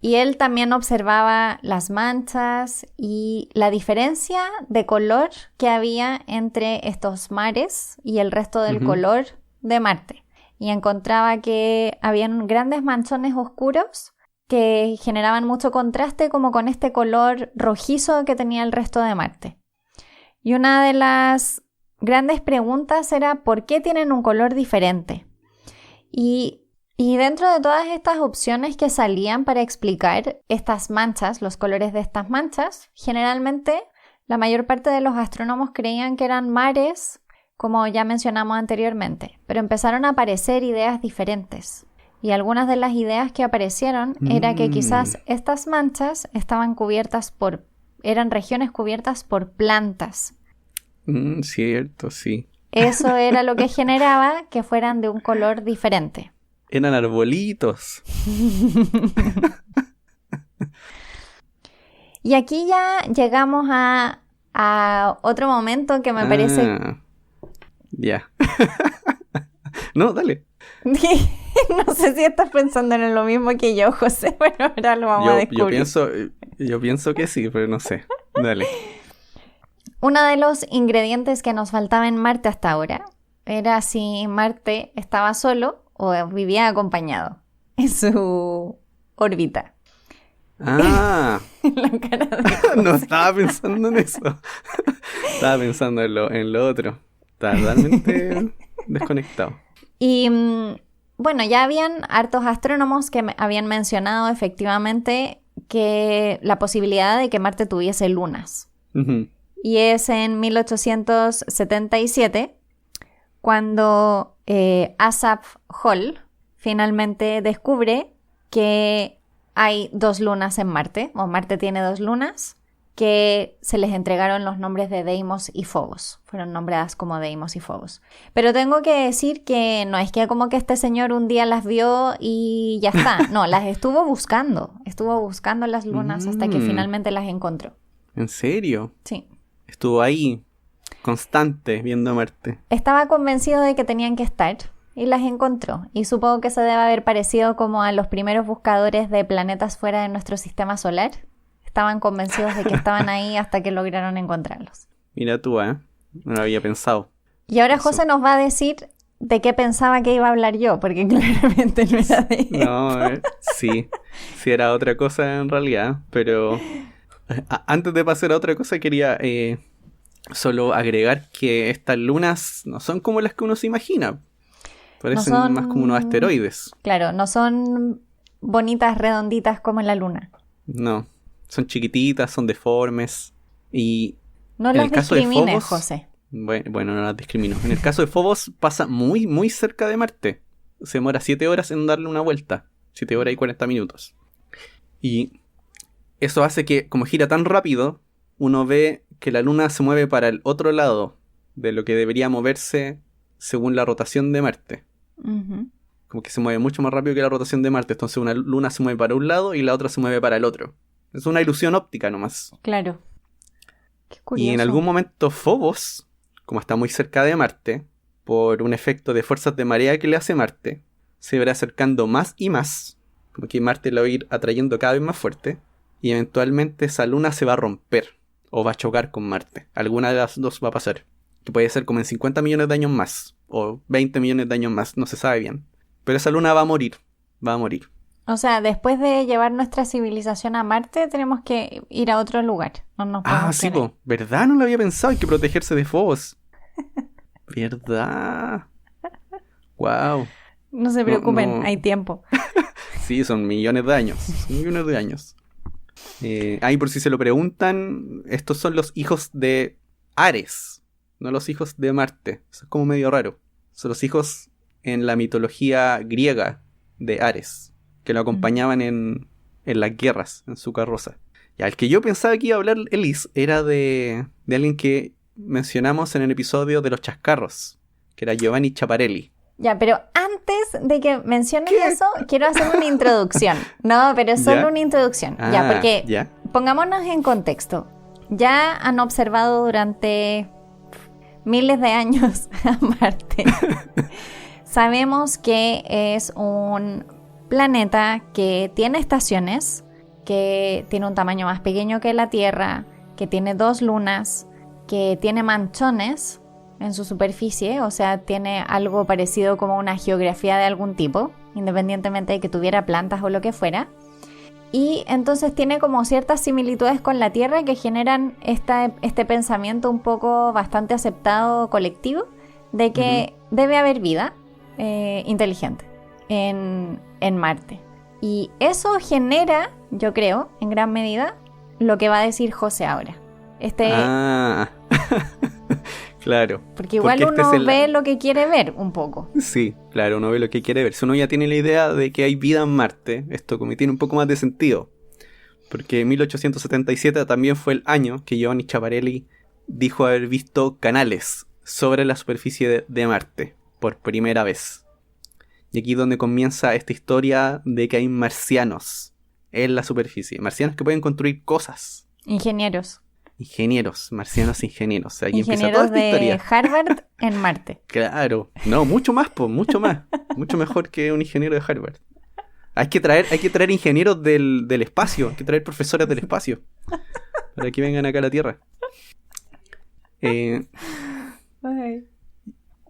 él también observaba las manchas y la diferencia de color que había entre estos mares y el resto del color de Marte. Y encontraba que habían grandes manchones oscuros que generaban mucho contraste como con este color rojizo que tenía el resto de Marte. Y una de las grandes preguntas era ¿por qué tienen un color diferente? Y dentro de todas estas opciones que salían para explicar estas manchas, los colores de estas manchas, generalmente la mayor parte de los astrónomos creían que eran mares como ya mencionamos anteriormente, pero empezaron a aparecer ideas diferentes. Y algunas de las ideas que aparecieron era que quizás estas manchas eran regiones cubiertas por plantas. Cierto, sí. Eso era lo que generaba que fueran de un color diferente. Eran arbolitos. Y aquí ya llegamos a otro momento que me parece... Ya. No, dale. No sé si estás pensando en lo mismo que yo, José, pero ahora lo vamos a descubrir. Yo pienso que sí, pero no sé. Dale. Uno de los ingredientes que nos faltaba en Marte hasta ahora era si Marte estaba solo o vivía acompañado en su órbita. Ah. La cara de No estaba pensando en eso. Estaba pensando en lo otro. Estaba totalmente desconectado. Y bueno, ya habían hartos astrónomos que habían mencionado efectivamente que la posibilidad de que Marte tuviese lunas. Uh-huh. Y es en 1877 cuando Asaph Hall finalmente descubre que hay 2 lunas en Marte, o Marte tiene 2 lunas, que se les entregaron los nombres de Deimos y Phobos. Fueron nombradas como Deimos y Phobos. Pero tengo que decir que no es que como que este señor un día las vio y ya está. No, las estuvo buscando. Estuvo buscando las lunas hasta que finalmente las encontró. ¿En serio? Sí. Estuvo ahí, constante, viendo Marte. Estaba convencido de que tenían que estar y las encontró. Y supongo que se debe haber parecido como a los primeros buscadores de planetas fuera de nuestro sistema solar. Estaban convencidos de que estaban ahí hasta que lograron encontrarlos. Mira tú, No lo había pensado. Y ahora José nos va a decir de qué pensaba que iba a hablar yo, porque claramente no era de esto. No, sí era otra cosa en realidad, pero antes de pasar a otra cosa quería solo agregar que estas lunas no son como las que uno se imagina. Parecen más como unos asteroides. Claro, no son bonitas, redonditas como en la luna. No. Son chiquititas, son deformes y... No las discrimines, José. Bueno, no las discrimino. En el caso de Phobos pasa muy, muy cerca de Marte. Se demora 7 horas en darle una vuelta. 7 horas y 40 minutos. Y eso hace que, como gira tan rápido, uno ve que la Luna se mueve para el otro lado de lo que debería moverse según la rotación de Marte. Uh-huh. Como que se mueve mucho más rápido que la rotación de Marte. Entonces una Luna se mueve para un lado y la otra se mueve para el otro. Es una ilusión óptica nomás. Claro. Qué curioso. Y en algún momento Phobos, como está muy cerca de Marte, por un efecto de fuerzas de marea que le hace Marte, se verá acercando más y más, como que Marte lo va a ir atrayendo cada vez más fuerte, y eventualmente esa luna se va a romper, o va a chocar con Marte. Alguna de las dos va a pasar. Que puede ser como en 50 millones de años más, o 20 millones de años más, no se sabe bien. Pero esa luna va a morir, O sea, después de llevar nuestra civilización a Marte, tenemos que ir a otro lugar. No nos podemos sí, ¿verdad? No lo había pensado. Hay que protegerse de Phobos. ¿Verdad? Wow. No se preocupen, hay tiempo. Sí, son millones de años. Ahí por si se lo preguntan, estos son los hijos de Ares, no los hijos de Marte. Eso es como medio raro. Son los hijos en la mitología griega de Ares, que lo acompañaban en las guerras, en su carroza. Ya, el que yo pensaba que iba a hablar Elis era de alguien que mencionamos en el episodio de los chascarros, que era Giovanni Schiaparelli. Ya, pero antes de que menciones eso, quiero hacer una introducción. No, pero solo una introducción. Porque pongámonos en contexto. Ya han observado durante miles de años a Marte. Sabemos que es un planeta que tiene estaciones, que tiene un tamaño más pequeño que la Tierra, que tiene 2 lunas, que tiene manchones en su superficie, o sea, tiene algo parecido como una geografía de algún tipo, independientemente de que tuviera plantas o lo que fuera. Y entonces tiene como ciertas similitudes con la Tierra que generan este pensamiento un poco bastante aceptado colectivo de que debe haber vida inteligente en Marte. Y eso genera, yo creo, en gran medida, lo que va a decir José ahora. Claro. Porque igual Porque uno ve lo que quiere ver un poco. Sí, claro, uno ve lo que quiere ver. Si uno ya tiene la idea de que hay vida en Marte, esto como tiene un poco más de sentido. Porque 1877 también fue el año que Giovanni Schiaparelli dijo haber visto canales sobre la superficie de Marte por primera vez. Y aquí es donde comienza esta historia de que hay marcianos en la superficie. Marcianos que pueden construir cosas. Ingenieros. Ingenieros, marcianos ingenieros. Aquí empieza Ingenieros toda esta de historia. Harvard en Marte. Claro. No, mucho más, pues, mucho más. Mucho mejor que un ingeniero de Harvard. Hay que traer ingenieros del espacio. Hay que traer profesores del espacio. Para que vengan acá a la Tierra.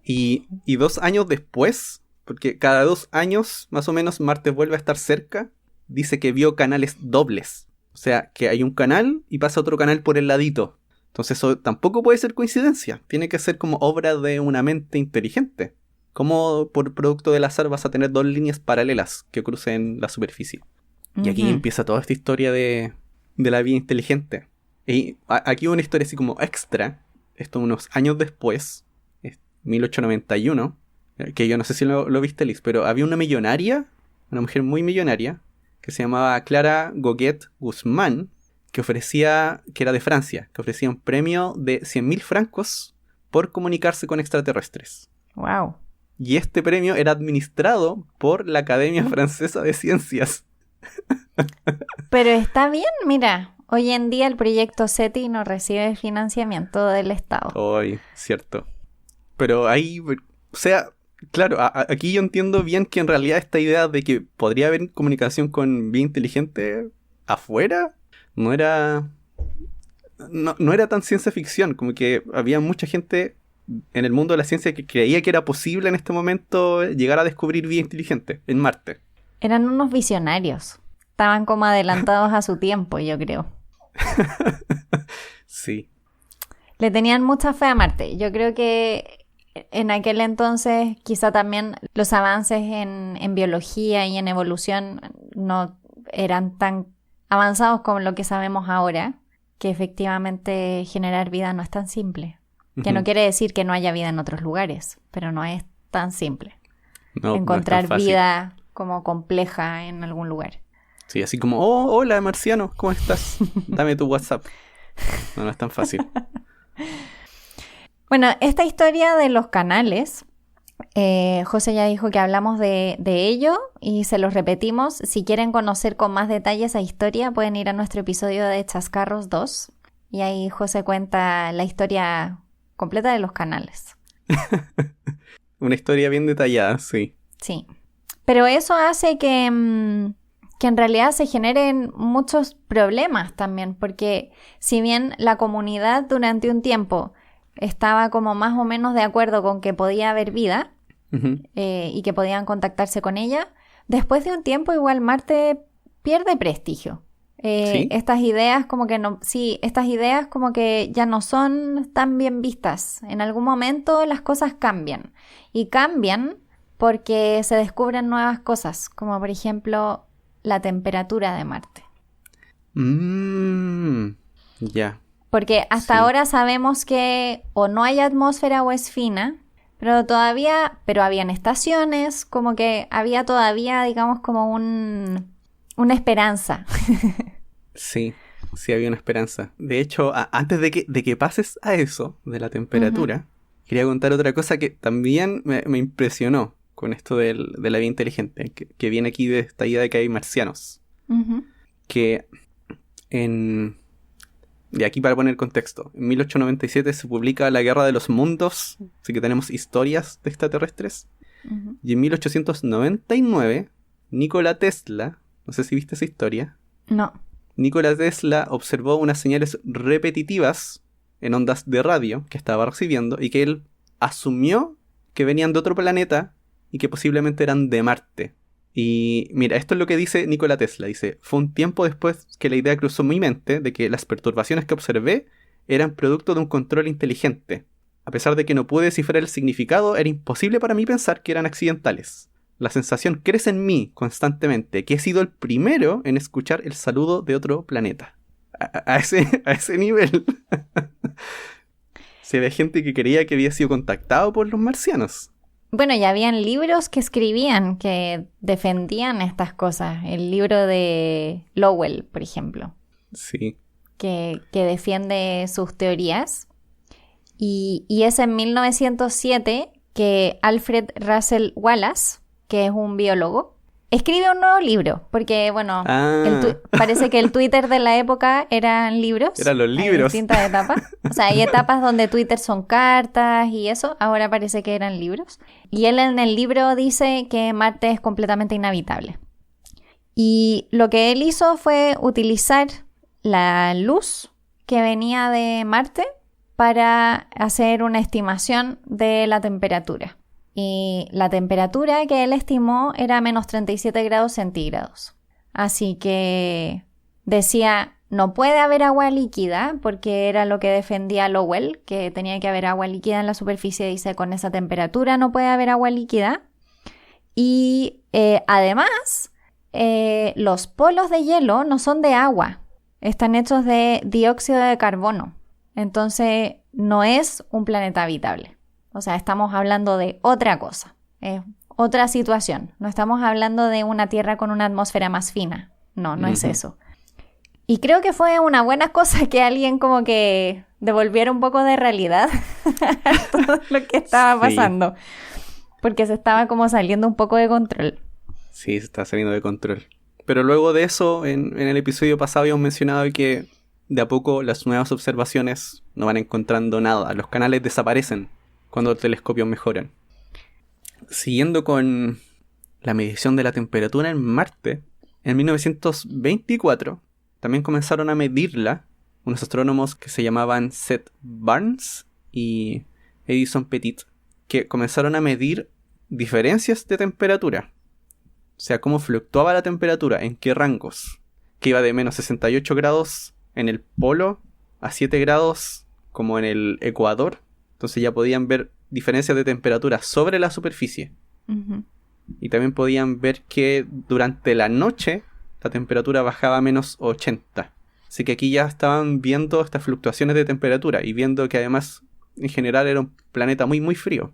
Y 2 años después, porque cada 2 años, más o menos, Marte vuelve a estar cerca, dice que vio canales dobles. O sea, que hay un canal y pasa otro canal por el ladito. Entonces eso tampoco puede ser coincidencia. Tiene que ser como obra de una mente inteligente. ¿Cómo por producto del azar vas a tener 2 líneas paralelas que crucen la superficie? Y aquí empieza toda esta historia de la vida inteligente. Y aquí una historia así como extra. Esto unos años después, 1891, que yo no sé si lo viste, Liz, pero había una millonaria, una mujer muy millonaria, que se llamaba Clara Goguet Guzmán, que era de Francia, que ofrecía un premio de 100.000 francos por comunicarse con extraterrestres. Wow. Y este premio era administrado por la Academia Francesa de Ciencias. Pero está bien, mira. Hoy en día el proyecto SETI no recibe financiamiento del Estado. Hoy, cierto. Pero ahí, o sea, claro, aquí yo entiendo bien que en realidad esta idea de que podría haber comunicación con vida inteligente afuera no era tan ciencia ficción. Como que había mucha gente en el mundo de la ciencia que creía que era posible en este momento llegar a descubrir vida inteligente en Marte. Eran unos visionarios. Estaban como adelantados a su tiempo, yo creo. Sí. Le tenían mucha fe a Marte. Yo creo que en aquel entonces quizá también los avances en biología y en evolución no eran tan avanzados como lo que sabemos ahora, que efectivamente generar vida no es tan simple. Que no quiere decir que no haya vida en otros lugares, pero no es tan simple. No, encontrar no es tan fácil. Vida como compleja en algún lugar. Sí, así como, oh, hola marciano, ¿cómo estás? Dame tu WhatsApp. No es tan fácil. Bueno, esta historia de los canales, José ya dijo que hablamos de ello y se los repetimos. Si quieren conocer con más detalle esa historia, pueden ir a nuestro episodio de Chascarros 2 y ahí José cuenta la historia completa de los canales. Una historia bien detallada, sí. Sí, pero eso hace que en realidad se generen muchos problemas también, porque si bien la comunidad durante un tiempo estaba como más o menos de acuerdo con que podía haber vida y que podían contactarse con ella, después de un tiempo igual Marte pierde prestigio. ¿Sí? Estas ideas como que estas ideas como que ya no son tan bien vistas. En algún momento las cosas cambian y cambian porque se descubren nuevas cosas, como por ejemplo la temperatura de Marte. Ya. Porque hasta ahora sabemos que o no hay atmósfera o es fina, pero habían estaciones, como que había todavía, digamos, como una esperanza. Sí, sí había una esperanza. De hecho, antes de que pases a eso, de la temperatura, quería contar otra cosa que también me impresionó con esto de la vida inteligente, que viene aquí de esta idea de que hay marcianos. Que de aquí para poner contexto, en 1897 se publica La Guerra de los Mundos, así que tenemos historias de extraterrestres. Y en 1899, Nikola Tesla, no sé si viste esa historia. No. Nikola Tesla observó unas señales repetitivas en ondas de radio que estaba recibiendo y que él asumió que venían de otro planeta y que posiblemente eran de Marte. Y mira, esto es lo que dice Nikola Tesla. Dice, fue un tiempo después que la idea cruzó mi mente de que las perturbaciones que observé eran producto de un control inteligente. A pesar de que no pude descifrar el significado, era imposible para mí pensar que eran accidentales. La sensación crece en mí constantemente, que he sido el primero en escuchar el saludo de otro planeta. A ese nivel. Si había gente que creía que había sido contactado por los marcianos. Bueno, ya habían libros que escribían, que defendían estas cosas. El libro de Lowell, por ejemplo. Sí. Que defiende sus teorías. Y es en 1907 que Alfred Russel Wallace, que es un biólogo, escribe un nuevo libro. Porque, bueno, parece que el Twitter de la época eran libros. Eran los libros. Hay distintas etapas. O sea, hay etapas donde Twitter son cartas y eso. Ahora parece que eran libros. Y él en el libro dice que Marte es completamente inhabitable. Y lo que él hizo fue utilizar la luz que venía de Marte para hacer una estimación de la temperatura. Y la temperatura que él estimó era menos 37 grados centígrados. Así que decía, no puede haber agua líquida, porque era lo que defendía Lowell, que tenía que haber agua líquida en la superficie. Dice, con esa temperatura no puede haber agua líquida. Y además, los polos de hielo no son de agua. Están hechos de dióxido de carbono. Entonces, no es un planeta habitable. O sea, estamos hablando de otra cosa. Es otra situación. No estamos hablando de una Tierra con una atmósfera más fina. No es eso. Y creo que fue una buena cosa que alguien como que devolviera un poco de realidad a todo lo que estaba pasando. Porque se estaba como saliendo un poco de control. Sí, se está saliendo de control. Pero luego de eso, en el episodio pasado habíamos mencionado que de a poco las nuevas observaciones no van encontrando nada. Los canales desaparecen cuando los telescopios mejoran. Siguiendo con la medición de la temperatura en Marte, en 1924 también comenzaron a medirla unos astrónomos que se llamaban Seth Barnes y Edison Petit, que comenzaron a medir diferencias de temperatura. O sea, cómo fluctuaba la temperatura, en qué rangos. Que iba de menos 68 grados en el polo a 7 grados como en el ecuador. Entonces ya podían ver diferencias de temperatura sobre la superficie. Uh-huh. Y también podían ver que durante la noche la temperatura bajaba a menos 80. Así que aquí ya estaban viendo estas fluctuaciones de temperatura y viendo que además en general era un planeta muy muy frío.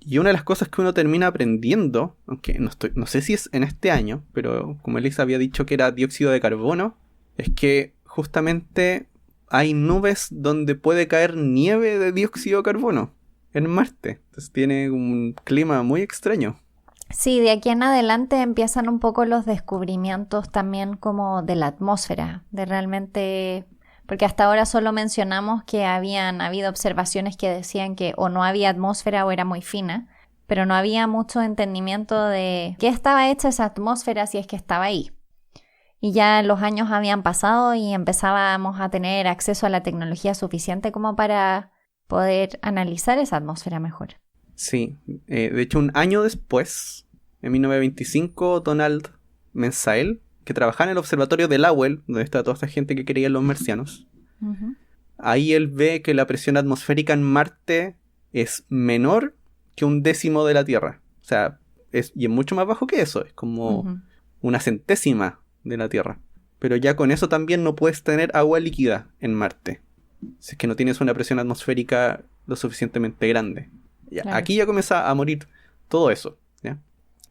Y una de las cosas que uno termina aprendiendo, aunque no sé si es en este año, pero como Elisa había dicho que era dióxido de carbono, es que justamente hay nubes donde puede caer nieve de dióxido de carbono en Marte. Entonces tiene un clima muy extraño. Sí, de aquí en adelante empiezan un poco los descubrimientos también como de la atmósfera, de realmente... Porque hasta ahora solo mencionamos que habían habido observaciones que decían que o no había atmósfera o era muy fina, pero no había mucho entendimiento de qué estaba hecha esa atmósfera si es que estaba ahí. Y ya los años habían pasado y empezábamos a tener acceso a la tecnología suficiente como para poder analizar esa atmósfera mejor. Sí, de hecho un año después, en 1925, Donald Mensael, que trabajaba en el observatorio de Lowell, donde está toda esta gente que creía en los marcianos, uh-huh. Ahí él ve que la presión atmosférica en Marte es menor que 1/10 de la Tierra. O sea, y es mucho más bajo que eso, es como uh-huh. 1/100 de la Tierra. Pero ya con eso también no puedes tener agua líquida en Marte, si es que no tienes una presión atmosférica lo suficientemente grande. Ya, claro. Aquí ya comienza a morir todo eso, ¿ya?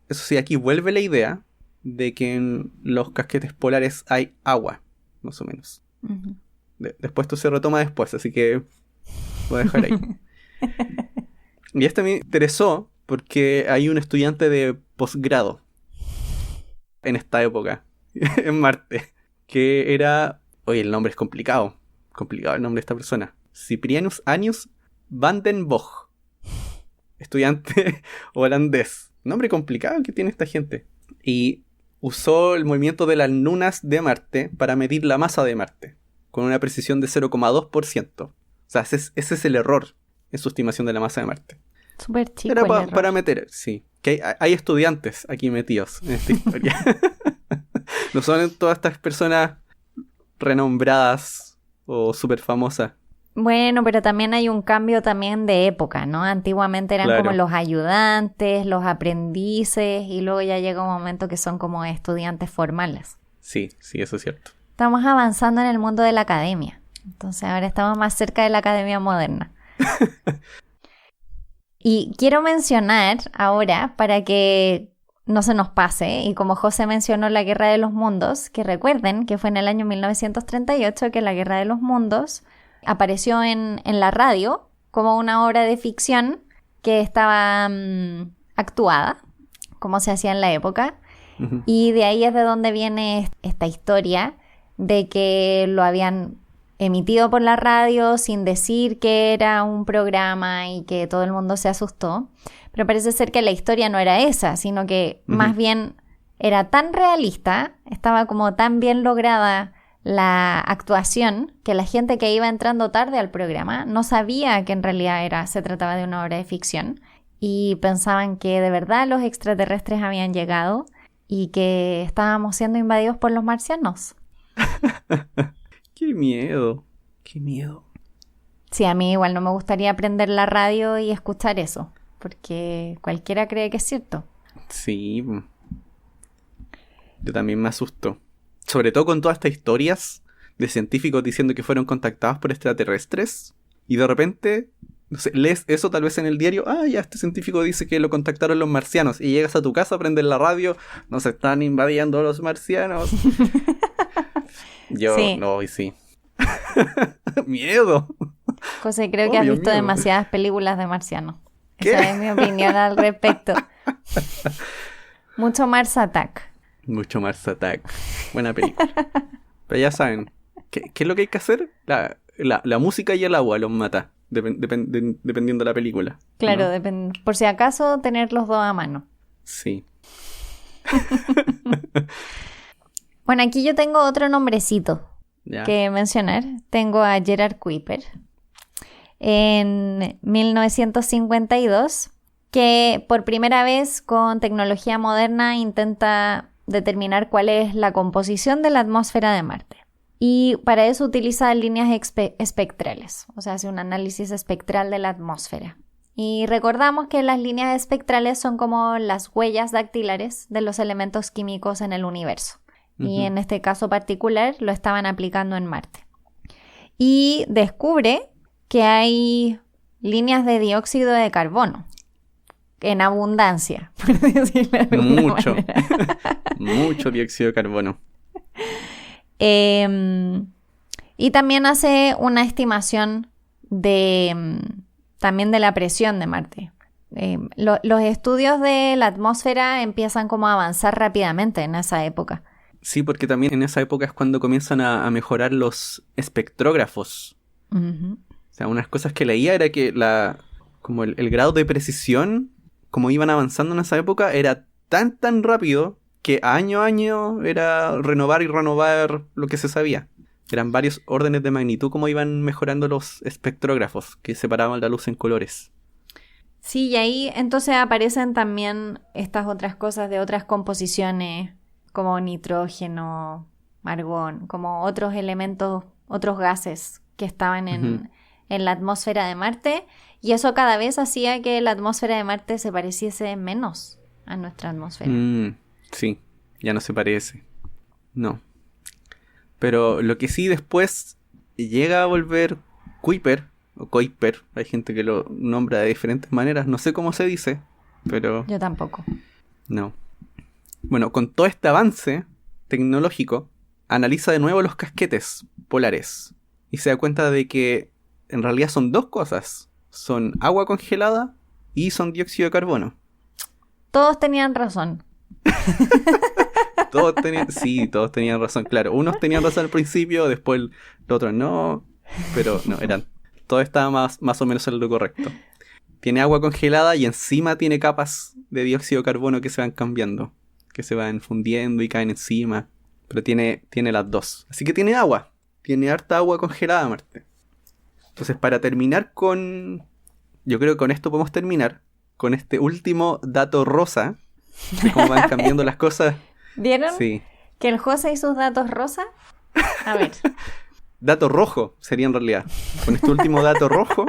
Eso sí, aquí vuelve la idea de que en los casquetes polares hay agua, más o menos. Uh-huh. Después esto se retoma después, así que voy a dejar ahí. Y esto me interesó porque hay un estudiante de posgrado en esta época, en Marte, que era... Oye, el nombre es complicado el nombre de esta persona. Cyprianus Anius van den Bosch. Estudiante holandés. Nombre complicado que tiene esta gente. Y usó el movimiento de las lunas de Marte para medir la masa de Marte, con una precisión de 0,2%. O sea, ese es el error en su estimación de la masa de Marte. Súper chico. Era para meter, sí. Que hay estudiantes aquí metidos en esta historia. No son todas estas personas renombradas o súper famosas. Bueno, pero también hay un cambio también de época, ¿no? Antiguamente eran como los ayudantes, los aprendices, y luego ya llega un momento que son como estudiantes formales. Sí, eso es cierto. Estamos avanzando en el mundo de la academia. Entonces ahora estamos más cerca de la academia moderna. Y quiero mencionar ahora, para que no se nos pase, y como José mencionó la Guerra de los Mundos, que recuerden que fue en el año 1938 que la Guerra de los Mundos apareció en la radio como una obra de ficción que estaba actuada, como se hacía en la época. Uh-huh. Y de ahí es de donde viene esta historia de que lo habían emitido por la radio sin decir que era un programa y que todo el mundo se asustó. Pero parece ser que la historia no era esa, sino que más bien era tan realista, estaba como tan bien lograda la actuación, que la gente que iba entrando tarde al programa no sabía que en realidad se trataba de una obra de ficción y pensaban que de verdad los extraterrestres habían llegado y que estábamos siendo invadidos por los marcianos. ¡Qué miedo! ¡Qué miedo! Sí, a mí igual no me gustaría prender la radio y escuchar eso, porque cualquiera cree que es cierto. Sí, yo también me asusto. Sobre todo con todas estas historias de científicos diciendo que fueron contactados por extraterrestres y de repente, no sé, lees eso tal vez en el diario, ya este científico dice que lo contactaron los marcianos y llegas a tu casa, prendes la radio, nos están invadiendo los marcianos. Yo, sí. No, y sí. Miedo. José, creo que has visto demasiadas películas de marcianos. ¿Qué? Esa es mi opinión al respecto. Mucho Mars Attack. Mucho Mars Attack. Buena película. Pero ya saben, ¿qué es lo que hay que hacer? La música y el agua los mata, dependiendo de la película. Claro, ¿no? Por si acaso, tener los dos a mano. Sí. Bueno, aquí yo tengo otro nombrecito que mencionar. Tengo a Gerard Kuiper en 1952, que por primera vez con tecnología moderna intenta determinar cuál es la composición de la atmósfera de Marte. Y para eso utiliza líneas espectrales, o sea, hace un análisis espectral de la atmósfera. Y recordamos que las líneas espectrales son como las huellas dactilares de los elementos químicos en el universo. Y en este caso particular lo estaban aplicando en Marte. Y descubre que hay líneas de dióxido de carbono en abundancia, por decirlo de alguna manera. Mucho dióxido de carbono. Y también hace una estimación también de la presión de Marte. Los estudios de la atmósfera empiezan como a avanzar rápidamente en esa época. Sí, porque también en esa época es cuando comienzan a mejorar los espectrógrafos. Uh-huh. O sea, unas cosas que leía era que como el grado de precisión, como iban avanzando en esa época, era tan rápido que año a año era renovar y renovar lo que se sabía. Eran varios órdenes de magnitud como iban mejorando los espectrógrafos, que separaban la luz en colores. Sí, y ahí entonces aparecen también estas otras cosas de otras composiciones, como nitrógeno, argón, como otros elementos, otros gases que estaban en la atmósfera de Marte, y eso cada vez hacía que la atmósfera de Marte se pareciese menos a nuestra atmósfera. Sí, ya no se parece. No. Pero lo que sí después llega a volver Kuiper, o Kuiper, hay gente que lo nombra de diferentes maneras, no sé cómo se dice, pero... Yo tampoco. No. Bueno, con todo este avance tecnológico, analiza de nuevo los casquetes polares y se da cuenta de que en realidad son dos cosas. Son agua congelada y son dióxido de carbono. Todos tenían razón. Todos tenían razón, claro. Unos tenían razón al principio, después los otros no. Pero no, todo estaba más o menos en lo correcto. Tiene agua congelada y encima tiene capas de dióxido de carbono que se van cambiando, que se van fundiendo y caen encima. Pero tiene las dos. Así que tiene agua. Tiene harta agua congelada, Marte. Entonces, para terminar yo creo que con esto podemos terminar con este último dato rosa de cómo van cambiando las cosas. ¿Vieron? Sí. Que el José y sus datos rosa. A ver. Dato rojo sería en realidad. Con este último dato rojo.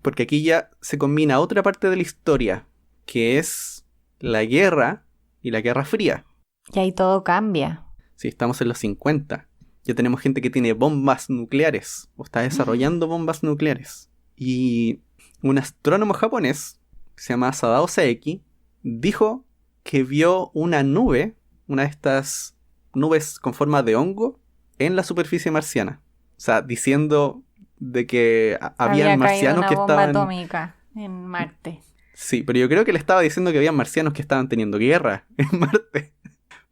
Porque aquí ya se combina otra parte de la historia, que es la guerra y la Guerra Fría. Y ahí todo cambia. Sí, estamos en los 50. Ya tenemos gente que tiene bombas nucleares o está desarrollando bombas nucleares. Y un astrónomo japonés que se llama Sadao Seiki dijo que vio una nube, una de estas nubes con forma de hongo, en la superficie marciana. O sea, diciendo de que había marcianos que estaban... Había caído una bomba atómica en Marte. Sí, pero yo creo que le estaba diciendo que había marcianos que estaban teniendo guerra en Marte.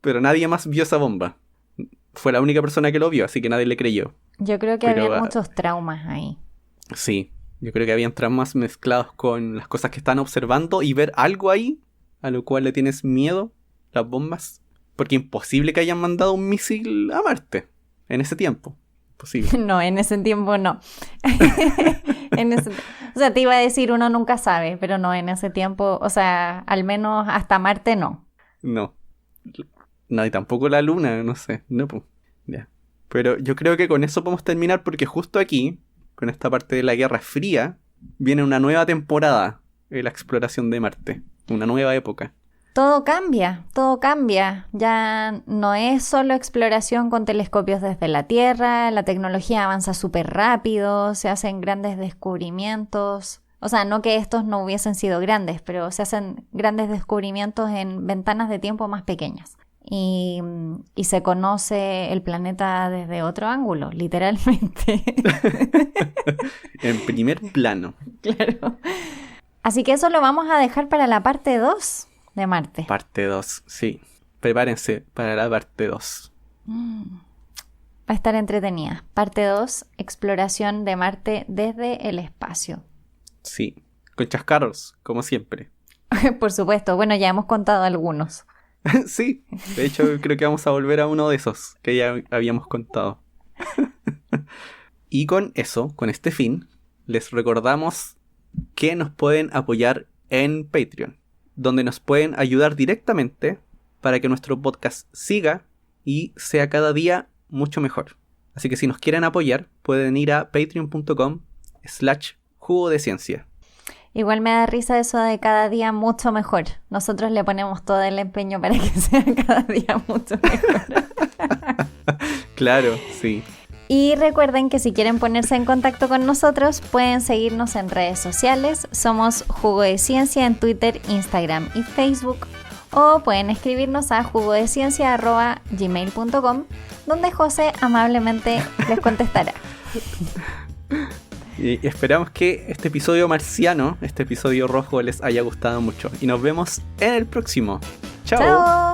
Pero nadie más vio esa bomba. Fue la única persona que lo vio, así que nadie le creyó. Yo creo que había muchos traumas ahí. Sí, yo creo que habían traumas mezclados con las cosas que están observando y ver algo ahí, a lo cual le tienes miedo, las bombas. Porque imposible que hayan mandado un misil a Marte en ese tiempo. Imposible. No, en ese tiempo no. O sea, te iba a decir, uno nunca sabe, pero no, en ese tiempo, o sea, al menos hasta Marte no. No. No, y tampoco la Luna, no sé. No, pues. Ya. Pero yo creo que con eso podemos terminar porque justo aquí, con esta parte de la Guerra Fría, viene una nueva temporada de la exploración de Marte. Una nueva época. Todo cambia, todo cambia. Ya no es solo exploración con telescopios desde la Tierra, la tecnología avanza súper rápido, se hacen grandes descubrimientos. O sea, no que estos no hubiesen sido grandes, pero se hacen grandes descubrimientos en ventanas de tiempo más pequeñas. Y se conoce el planeta desde otro ángulo, literalmente. En primer plano. Claro. Así que eso lo vamos a dejar para la parte 2 de Marte. Parte 2, sí. Prepárense para la parte 2. Va a estar entretenida. Parte 2, exploración de Marte desde el espacio. Sí, con chascarros, como siempre. Por supuesto, bueno, ya hemos contado algunos. Sí, de hecho creo que vamos a volver a uno de esos que ya habíamos contado. Y con eso, con este fin, les recordamos que nos pueden apoyar en Patreon, donde nos pueden ayudar directamente para que nuestro podcast siga y sea cada día mucho mejor. Así que si nos quieren apoyar, pueden ir a patreon.com/jugo de ciencia. Igual me da risa eso de cada día mucho mejor. Nosotros le ponemos todo el empeño para que sea cada día mucho mejor. Claro, sí. Y recuerden que si quieren ponerse en contacto con nosotros, pueden seguirnos en redes sociales. Somos Jugo de Ciencia en Twitter, Instagram y Facebook. O pueden escribirnos a jugodeciencia@gmail.com, donde José amablemente les contestará. Y esperamos que este episodio marciano, este episodio rojo, les haya gustado mucho. Y nos vemos en el próximo. ¡Chao! ¡Chao!